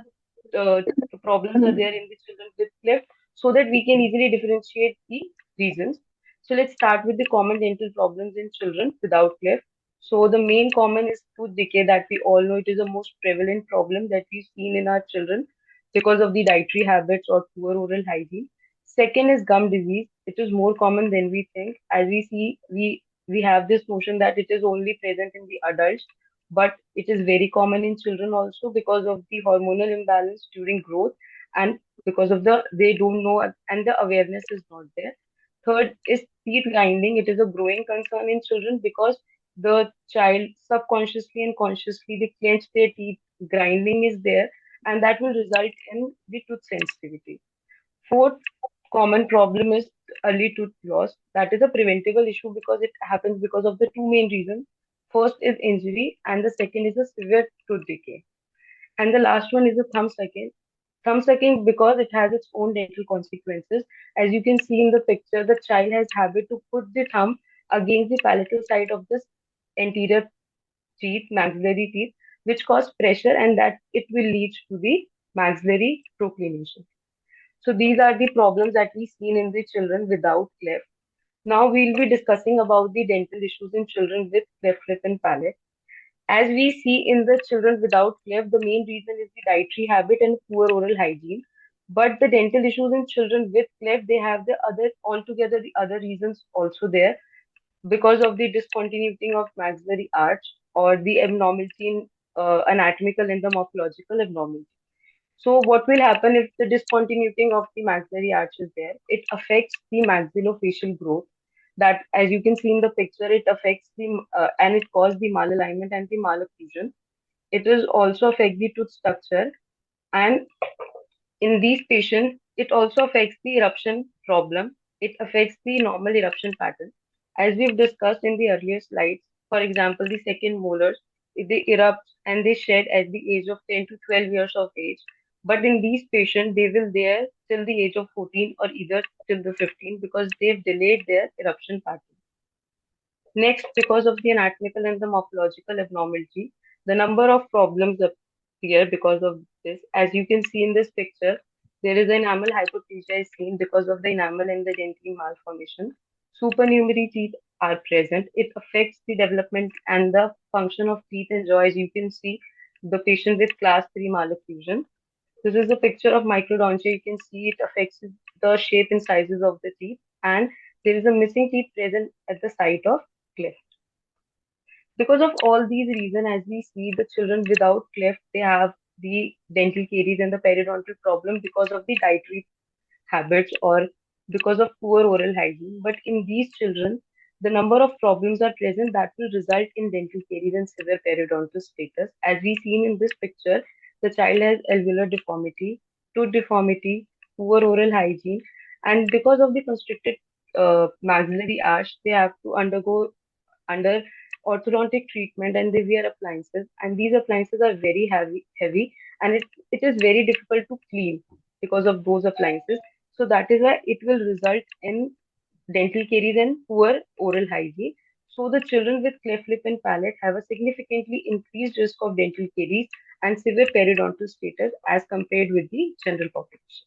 problems are there in the children with cleft, so that we can easily differentiate the reasons. So let's start with the common dental problems in children without cleft. So the main common is tooth decay that we all know. It is the most prevalent problem that we've seen in our children because of the dietary habits or poor oral hygiene. Second is gum disease. It is more common than we think. As we see, we have this notion that it is only present in the adults, but it is very common in children also because of the hormonal imbalance during growth, and because of they don't know and the awareness is not there. Third is teeth grinding. It is a growing concern in children because the child subconsciously and consciously they clench their teeth. Grinding is there, and that will result in the tooth sensitivity. Fourth common problem is early tooth loss. That is a preventable issue because it happens because of the two main reasons. First is injury, and the second is a severe tooth decay. And the last one is the thumb sucking. Thumb sucking because it has its own dental consequences. As you can see in the picture, the child has habit to put the thumb against the palatal side of this anterior teeth, maxillary teeth, which cause pressure, and that it will lead to the maxillary proclination. So these are the problems that we seen in the children without cleft. Now we'll be discussing about the dental issues in children with cleft lip and palate. As we see in the children without cleft, the main reason is the dietary habit and poor oral hygiene. But the dental issues in children with cleft, they have the other reasons also there because of the discontinuity of maxillary arch or the abnormality in anatomical and the morphological abnormality. So what will happen if the discontinuity of the maxillary arch is there? It affects the maxillofacial growth. That, as you can see in the picture, it affects and it causes the malalignment and the malocclusion. It will also affect the tooth structure, and in these patients, it also affects the eruption problem. It affects the normal eruption pattern. As we've discussed in the earlier slides, for example, the second molars, they erupt and they shed at the age of 10 to 12 years of age. But in these patients, they will there till the age of 14 or either till the 15 because they've delayed their eruption pattern. Next, because of the anatomical and the morphological abnormality, the number of problems appear because of this. As you can see in this picture, there is enamel hypoplasia is seen because of the enamel and the dentine malformation. Supernumerary teeth are present. It affects the development and the function of teeth and jaw. As you can see, the patient with class 3 malocclusion. This is a picture of microdontia. You can see it affects the shape and sizes of the teeth, and there is a missing teeth present at the site of cleft. Because of all these reasons, as we see the children without cleft, they have the dental caries and the periodontal problem because of the dietary habits or because of poor oral hygiene. But in these children, the number of problems are present that will result in dental caries and severe periodontal status. As we seen in this picture, the child has alveolar deformity, tooth deformity, poor oral hygiene, and because of the constricted maxillary arch, they have to undergo under orthodontic treatment and they wear appliances, and these appliances are very heavy, and it is very difficult to clean because of those appliances. So that is why it will result in dental caries and poor oral hygiene. So the children with cleft lip and palate have a significantly increased risk of dental caries and severe periodontal status as compared with the general population.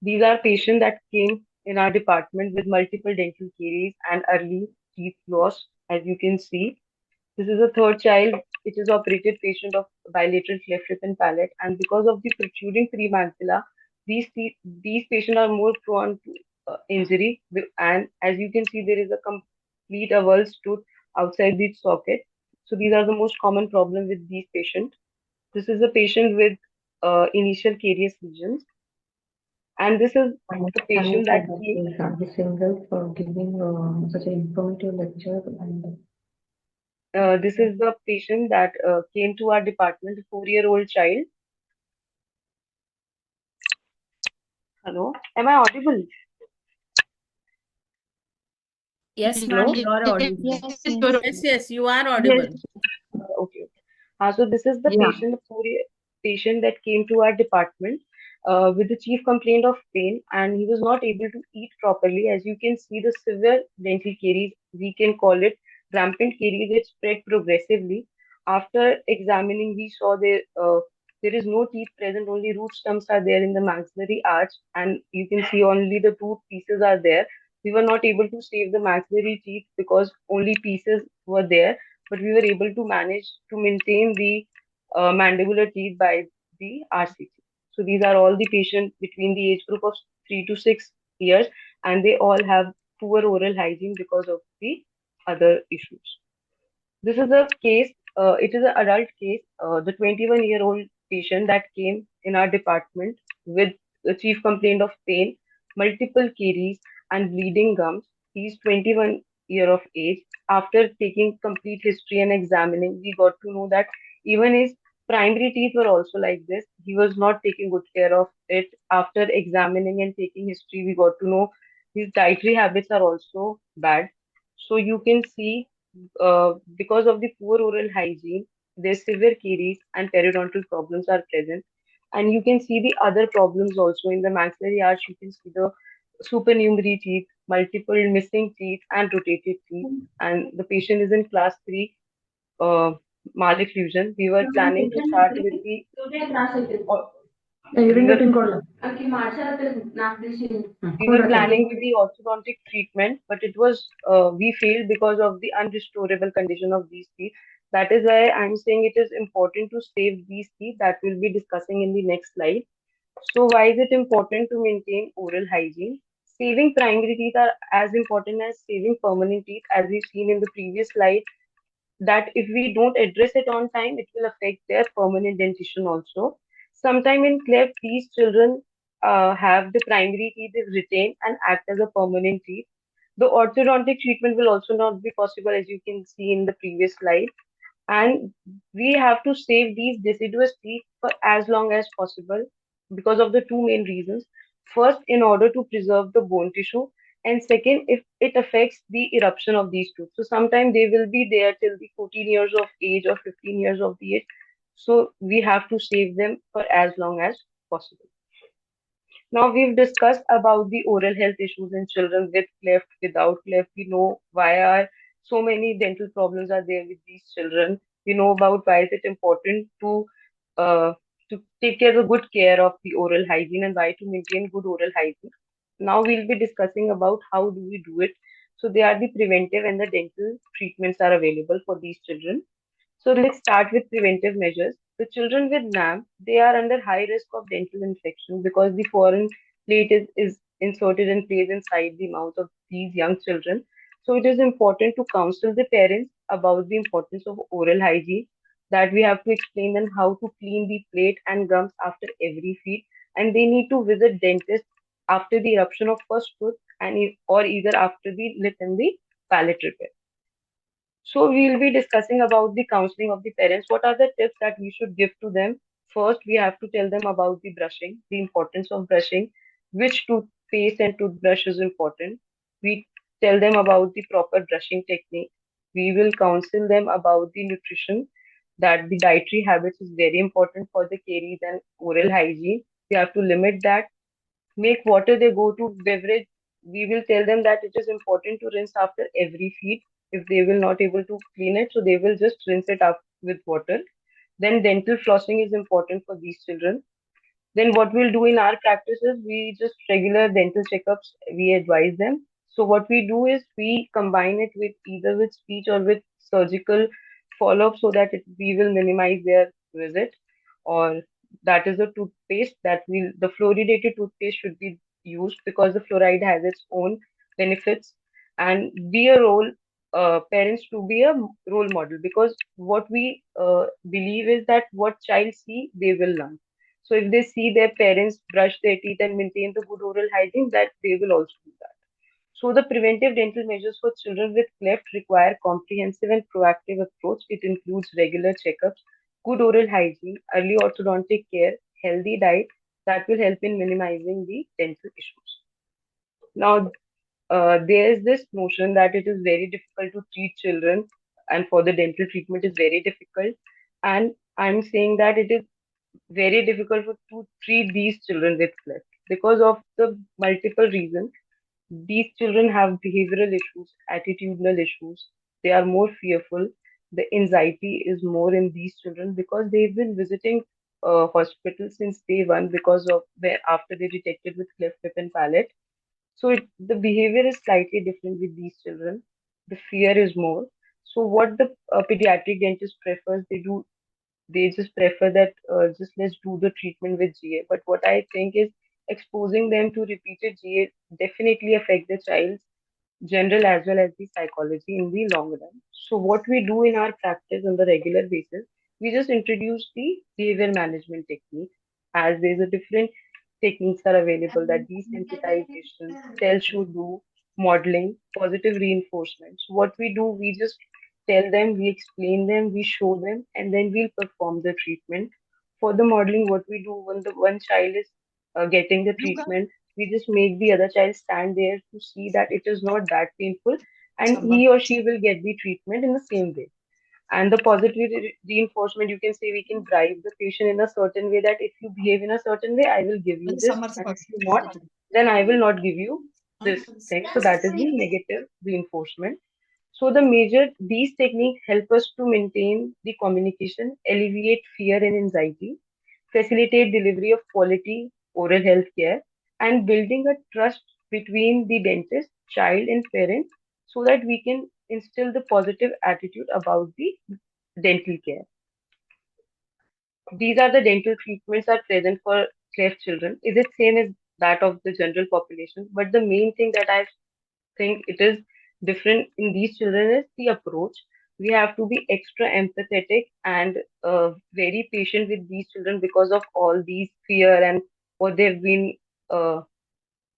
These are patients that came in our department with multiple dental caries and early teeth loss. As you can see, this is a third child. It is operated patient of bilateral cleft lip and palate, and because of the protruding premaxilla, these patients are more prone to injury. And as you can see, there is a complete avulsed tooth outside the socket. So these are the most common problem with these patients. This is a patient with initial carious lesions. And this is the patient that Gargi Singhal for giving such an informative lecture. And this is the patient that came to our department, a 4-year-old child. Hello, am I audible? Yes, Hello? ma'am, you are audible. Yes, you are audible. Okay. So this is the patient, the 4-year patient that came to our department with the chief complaint of pain, and he was not able to eat properly. As you can see, the severe dental caries, we can call it rampant caries, it spread progressively. After examining, we saw there is no teeth present, only root stumps are there in the maxillary arch, and you can see only the tooth pieces are there. We were not able to save the maxillary teeth because only pieces were there, but we were able to manage to maintain the mandibular teeth by the RCT. So these are all the patients between the age group of 3 to 6 years, and they all have poor oral hygiene because of the other issues. This is a case, it is an adult case, the 21-year-old patient that came in our department with the chief complaint of pain, multiple caries, and bleeding gums. He's 21 year of age. After taking complete history and examining, we got to know that even his primary teeth were also like this. He was not taking good care of it. After examining and taking history, we got to know his dietary habits are also bad. So you can see because of the poor oral hygiene, there's severe caries and periodontal problems are present. And you can see the other problems also in the maxillary arch. You can see the supernumerary teeth, multiple missing teeth, and rotated teeth. And the patient is in class 3 malocclusion. We were planning to start with the we were planning with the orthodontic treatment, but it was we failed because of the unrestorable condition of these teeth. That is why I'm saying it is important to save these teeth that we'll be discussing in the next slide. So why is it important to maintain oral hygiene? Saving primary teeth are as important as saving permanent teeth, as we've seen in the previous slide, that if we don't address it on time, it will affect their permanent dentition also. Sometime in cleft, these children have the primary teeth is retained and act as a permanent teeth. The orthodontic treatment will also not be possible, as you can see in the previous slide. And we have to save these deciduous teeth for as long as possible because of the two main reasons. First, in order to preserve the bone tissue, and second, if it affects the eruption of these tooth. So sometimes they will be there till the 14 years of age or 15 years of the age. So we have to save them for as long as possible. Now we've discussed about the oral health issues in children with cleft, without cleft. We know why are so many dental problems are there with these children. We know about why is it important uh, to take care of good care of the oral hygiene and why to maintain good oral hygiene. Now we'll be discussing about how do we do it. So they are the preventive and the dental treatments are available for these children. So let's start with preventive measures. The children with NAM, they are under high risk of dental infection because the foreign plate is inserted and placed inside the mouth of these young children. So it is important to counsel the parents about the importance of oral hygiene. that we have to explain them how to clean the plate and gums after every feed, and they need to visit dentist after the eruption of first tooth and or either after the lip and the palate repair. So we'll be discussing about the counseling of the parents. What are the tips that we should give to them? First, we have to tell them about the brushing, the importance of brushing, which toothpaste and toothbrush is important. We tell them about the proper brushing technique. We will counsel them about the nutrition, that the dietary habits is very important for the caries and oral hygiene. We have to limit that. Make water they go to beverage. We will tell them that it is important to rinse after every feed. If they will not able to clean it, so they will just rinse it up with water. Then dental flossing is important for these children. Then what we'll do in our practice is we just regular dental checkups we advise them. So what we do is we combine it with either with speech or with surgical follow-up so that we will minimize their visit. Or that is a toothpaste that will the fluoridated toothpaste should be used because the fluoride has its own benefits, and be a role parents to be a role model, because what we believe is that what child see they will learn. So if they see their parents brush their teeth and maintain the good oral hygiene, that they will also do that. So the preventive dental measures for children with cleft require comprehensive and proactive approach. It includes regular checkups, good oral hygiene, early orthodontic care, healthy diet that will help in minimizing the dental issues. Now, there is this notion that it is very difficult to treat children, and for the dental treatment is very difficult. And I'm saying that it is very difficult to treat these children with cleft because of the multiple reasons. These children have behavioral issues, attitudinal issues. They are more fearful. The anxiety is more in these children because they've been visiting hospital since day one because of where after they detected with cleft lip and palate. So the behavior is slightly different with these children. The fear is more. So what the pediatric dentist prefers, they just prefer that just let's do the treatment with GA. But what I think is exposing them to repeated GA definitely affect the child's general as well as the psychology in the long run. So what we do in our practice on the regular basis, we just introduce the behavior management technique, as there's a different techniques are available, that desensitization, tell should do, modeling, positive reinforcement. So what we do, we just tell them, we explain them, we show them, and then we'll perform the treatment. For the modeling, what we do when the one child is getting the treatment, we just make the other child stand there to see that it is not that painful, and he or she will get the treatment in the same way. And the positive reinforcement, you can say we can drive the patient in a certain way, that if you behave in a certain way, I will give you this, and if you not, then I will not give you this thing. So that is the negative reinforcement. So the major these techniques help us to maintain the communication, alleviate fear and anxiety, facilitate delivery of quality oral health care, and building a trust between the dentist, child, and parent, so that we can instill the positive attitude about the dental care. These are the dental treatments are present for cleft children. Is it same as that of the general population? But the main thing that I think it is different in these children is the approach. We have to be extra empathetic and very patient with these children because of all these fear and what they've been uh,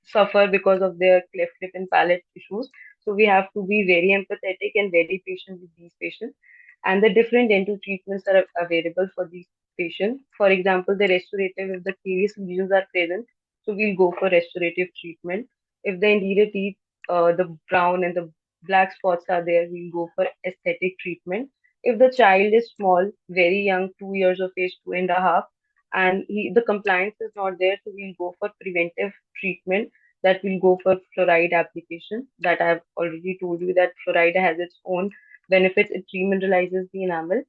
suffer because of their cleft lip and palate issues. So we have to be very empathetic and very patient with these patients. And the different dental treatments are available for these patients. For example, the restorative, if the caries lesions are present, so we'll go for restorative treatment. If the anterior teeth, the brown and the black spots are there, we'll go for aesthetic treatment. If the child is small, very young, 2 years of age, 2.5, and the compliance is not there, so we'll go for preventive treatment, that will go for fluoride application, that I've already told you that fluoride has its own benefits. It remineralizes the enamel.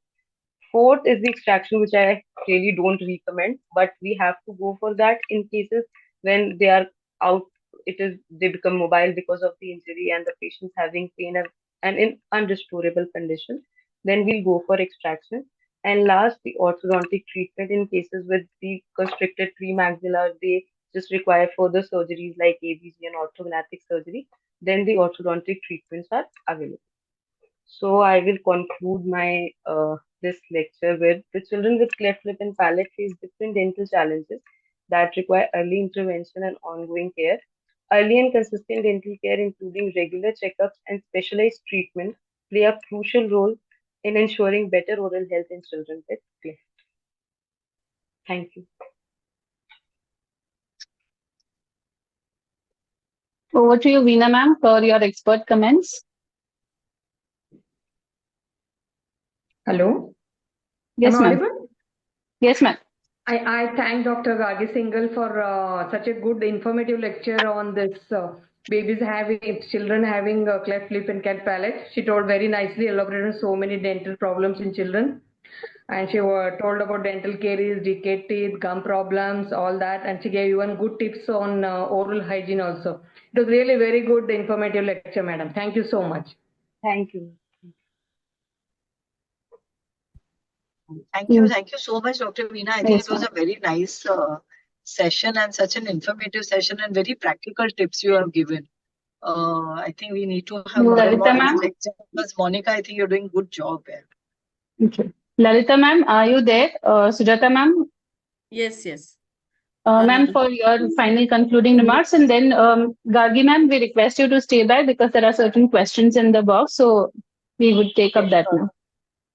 Fourth is the extraction, which I really don't recommend, but we have to go for that in cases when they are out. They become mobile because of the injury and the patient's having pain and in unrestorable condition. Then we'll go for extraction. And last, the orthodontic treatment in cases with the constricted premaxillar, they just require further surgeries like ABG and orthognathic surgery. Then the orthodontic treatments are available. So I will conclude my this lecture with the children with cleft lip and palate face different dental challenges that require early intervention and ongoing care. Early and consistent dental care, including regular checkups and specialized treatment, play a crucial role in ensuring better oral health in children with cleft. Thank you. Over to you, Veena ma'am, for your expert comments. Hello? Yes, Am I ma'am. audible? Yes, ma'am. I thank Dr. Gargi Singhal for such a good informative lecture on this children having cleft lip and cat palate. She told very nicely, elaborated so many dental problems in children. And she told about dental caries, decayed teeth, gum problems, all that. And she gave even good tips on oral hygiene also. It was really very good informative lecture, madam. Thank you so much. Thank you. Thank you. Thank you so much, Dr. Veena. I think it was a very nice session and such an informative session and very practical tips you have given. I think we need to have more and more lectures. Monica, I think you're doing good job here. Okay. Lalita ma'am, are you there? Sujata ma'am? Yes, yes. Ma'am, for your final concluding remarks, and then Gargi ma'am, we request you to stay back because there are certain questions in the box, so we would take up that now.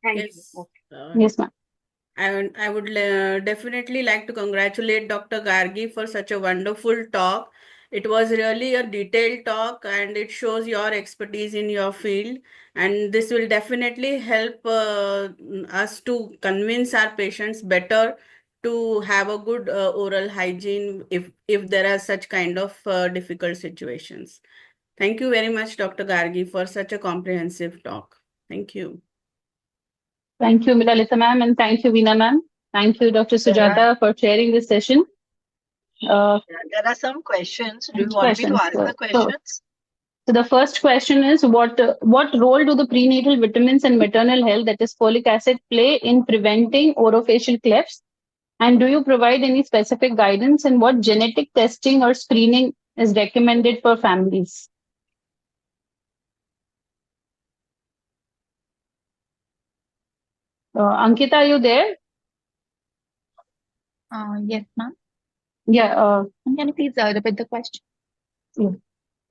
Yes. Yes, ma'am. I would definitely like to congratulate Dr. Gargi for such a wonderful talk. It was really a detailed talk and it shows your expertise in your field. And this will definitely help us to convince our patients better to have a good oral hygiene if there are such kind of difficult situations. Thank you very much, Dr. Gargi, for such a comprehensive talk. Thank you. Thank you, Lalita ma'am, and thank you, Veena ma'am. Thank you, Dr. Sujata, for chairing this session. There are some questions. Do you want me to ask the questions? So the first question is, what role do the prenatal vitamins and maternal health, that is folic acid, play in preventing orofacial clefts? And do you provide any specific guidance, and what genetic testing or screening is recommended for families? Ankita, are you there? Yes, ma'am. Yeah. Can you please repeat the question? Yeah.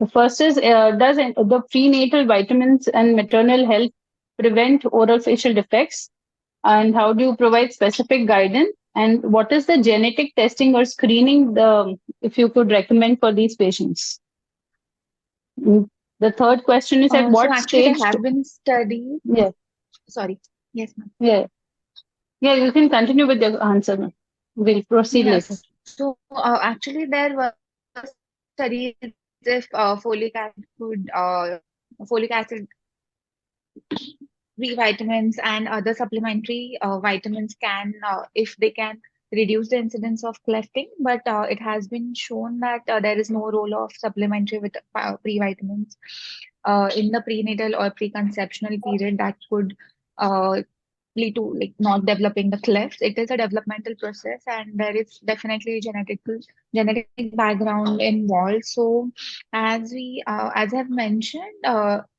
The first is, does the prenatal vitamins and maternal health prevent oral facial defects? And how do you provide specific guidance? And what is the genetic testing or screening, if you could recommend for these patients? The third question is, at what stage? There have been studies. Yeah. Sorry. Yes, ma'am. Yeah. Yeah, you can continue with your answer, ma'am. We'll proceed later. So actually, there were studies if folic acid, B vitamins, and other supplementary vitamins can, if they can reduce the incidence of clefting, but it has been shown that there is no role of supplementary with pre-vitamins in the prenatal or preconceptional period that could lead to not developing the clefts. It is a developmental process, and there is definitely genetic background involved. So, as I've mentioned,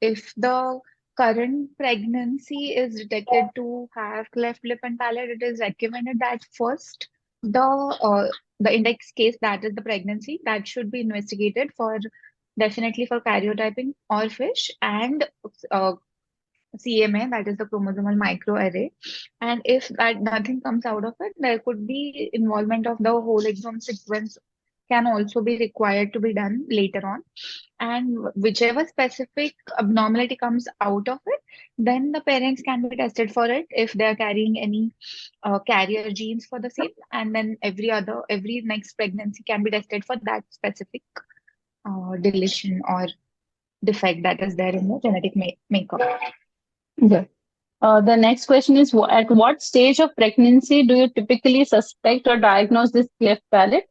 if the current pregnancy is detected to have cleft lip and palate, it is recommended that first the index case, that is the pregnancy, that should be investigated for definitely for karyotyping or fish and CMA, that is the chromosomal microarray. And if that nothing comes out of it, there could be involvement of the whole exome sequence can also be required to be done later on. And whichever specific abnormality comes out of it, then the parents can be tested for it if they are carrying any carrier genes for the same. And then every next pregnancy can be tested for that specific deletion or defect that is there in the genetic makeup. Okay. The next question is, at what stage of pregnancy do you typically suspect or diagnose this cleft palate?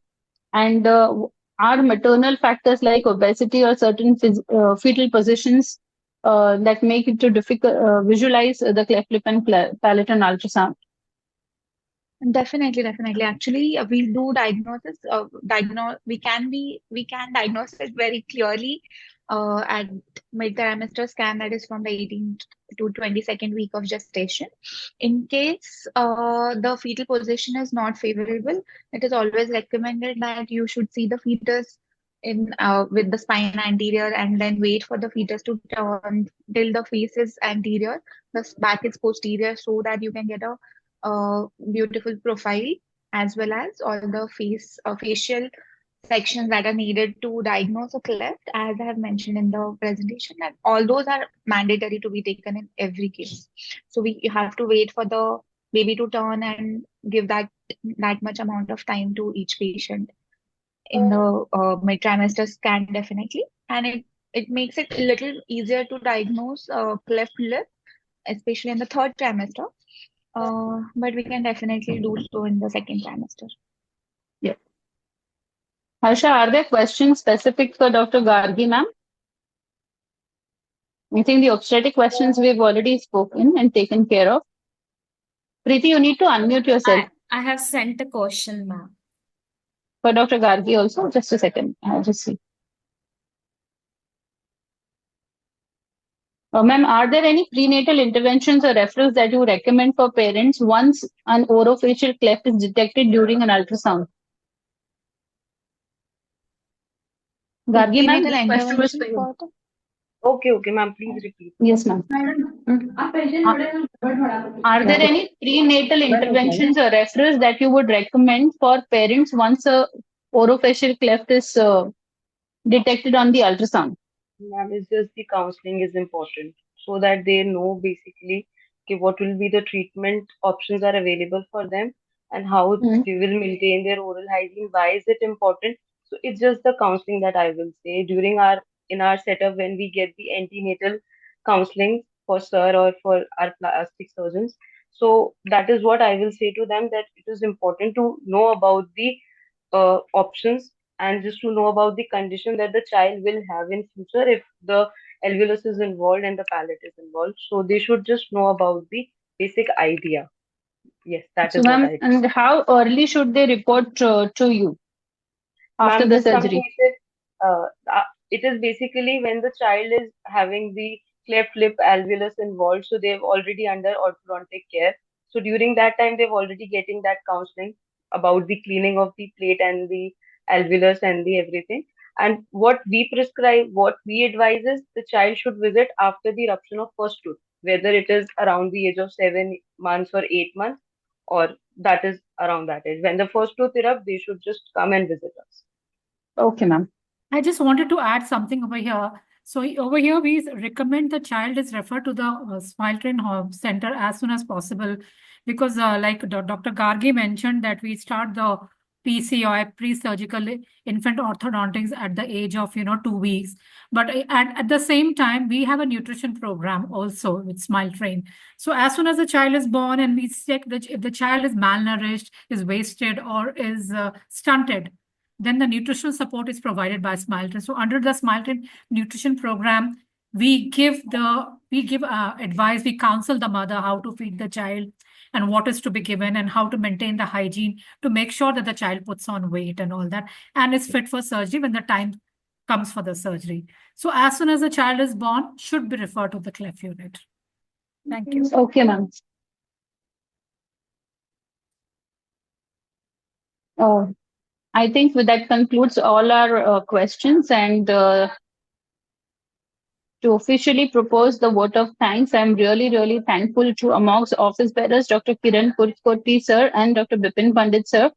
And are maternal factors like obesity or certain fetal positions that make it too difficult visualize the cleft lip and palate on ultrasound? Definitely, definitely. Actually, we do diagnosis. We can diagnose it very clearly at mid-trimester scan, that is from the 18th to 22nd week of gestation. In case the fetal position is not favorable, it is always recommended that you should see the fetus in with the spine anterior, and then wait for the fetus to turn till the face is anterior, the back is posterior, so that you can get a beautiful profile, as well as all the facial sections that are needed to diagnose a cleft, as I have mentioned in the presentation, and all those are mandatory to be taken in every case. So you have to wait for the baby to turn and give that much amount of time to each patient in the mid-trimester scan, definitely, and it makes it a little easier to diagnose cleft lip, especially in the third trimester. But we can definitely do so in the second trimester. Yeah. Harsha, are there questions specific for Dr. Gargi, ma'am? I think the obstetric questions we've already spoken and taken care of. Preeti, you need to unmute yourself. I have sent a question, ma'am. For Dr. Gargi also, just a second. I'll just see. Ma'am, are there any prenatal interventions or referrals that you recommend for parents once an orofacial cleft is detected during an ultrasound? Gargi, ma'am, this question was for you. Okay, ma'am, please repeat. Yes, ma'am. Are there any prenatal interventions or referrals that you would recommend for parents once a orofacial cleft is detected on the ultrasound? Ma'am, it's just the counseling is important so that they know basically what will be the treatment options are available for them and how they will maintain their oral hygiene. Why is it important? So it's just the counseling that I will say in our setup when we get the antenatal counseling for sir or for our plastic surgeons. So that is what I will say to them, that it is important to know about the options and just to know about the condition that the child will have in future if the alveolus is involved and the palate is involved. So they should just know about the basic idea. Yes, that So, is what ma'am, I do. and how early should they report to you after Ma'am, the in some surgery? cases, it is basically when the child is having the cleft lip alveolus involved, so they've already under orthodontic care. So during that time, they've already getting that counseling about the cleaning of the plate and the alveolus and the everything. And what we prescribe, what we advise is the child should visit after the eruption of first tooth, whether it is around the age of 7 months or 8 months, or that is around that age. When the first tooth erupt, they should just come and visit us. Okay, ma'am. I just wanted to add something over here. So over here, we recommend the child is referred to the Smile Train Center as soon as possible, because like Dr. Gargi mentioned that we start the PCOI, pre-surgical infant orthodontics, at the age of 2 weeks. But at the same time, we have a nutrition program also with Smile Train. So as soon as the child is born and we check that if the child is malnourished, is wasted, or is stunted, then the nutritional support is provided by Smile Train. So under the Smile Train nutrition program, we give advice, we counsel the mother how to feed the child and what is to be given and how to maintain the hygiene to make sure that the child puts on weight and all that and is fit for surgery when the time comes for the surgery. So as soon as the child is born, should be referred to the cleft unit. Thank you. Okay, ma'am. I think that concludes all our questions, and to officially propose the vote of thanks, I'm really, really thankful to AMOG's office bearers, Dr. Kiran Kurtkoti sir and Dr. Bipin Pandit sir,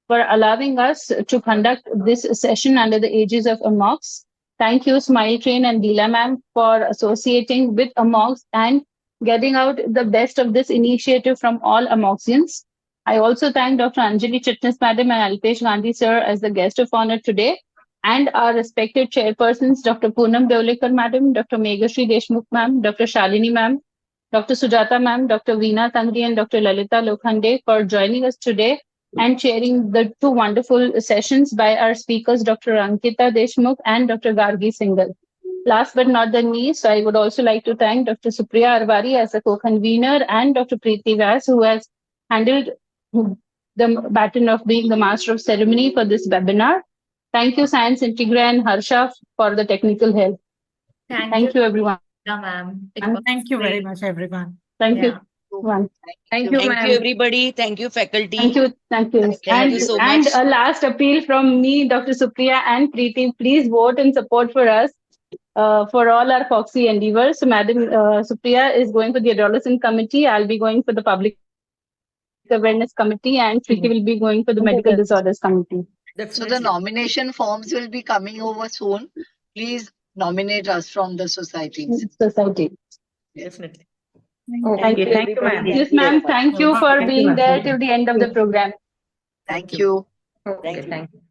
for allowing us to conduct this session under the aegis of AMOGs. Thank you, Smile Train and Leela ma'am, for associating with AMOGs and getting out the best of this initiative from all AMOGsians. I also thank Dr. Anjali Chitnis madam and Alpesh Gandhi sir as the guest of honor today, and our respected chairpersons, Dr. Poonam Devlikar madam, Dr. Meghashri Deshmukh ma'am, Dr. Shalini ma'am, Dr. Sujata ma'am, Dr. Veena Tangri, and Dr. Lalita Lokhande for joining us today and chairing the two wonderful sessions by our speakers, Dr. Ankita Deshmukh and Dr. Gargi Singhal. Last but not the least, I would also like to thank Dr. Supriya Arwari as a co-convener and Dr. Preeti Vyas, who has handled the baton of being the master of ceremony for this webinar. Thank you, Science Integra and Harsha, for the technical help. Thank you, everyone. Ma'am. Thank you very much, everyone. Thank Yeah. you, everyone. Thank you, Thank ma'am. you, everybody. Thank you, faculty. Thank you. Thank you so And much. a last appeal from me, Dr. Supriya and Preeti, please vote and support for us for all our FOXY endeavors. So Madam Supriya is going for the adolescent committee. I'll be going for the public awareness committee, and Preeti will be going for the medical disorders committee. So the nomination forms will be coming over soon. Please nominate us from the societies. Society. Definitely. Thank you, Thank you, ma'am. Yes, ma'am. Thank you for being there till the end of the program. Thank you. Okay, thank you.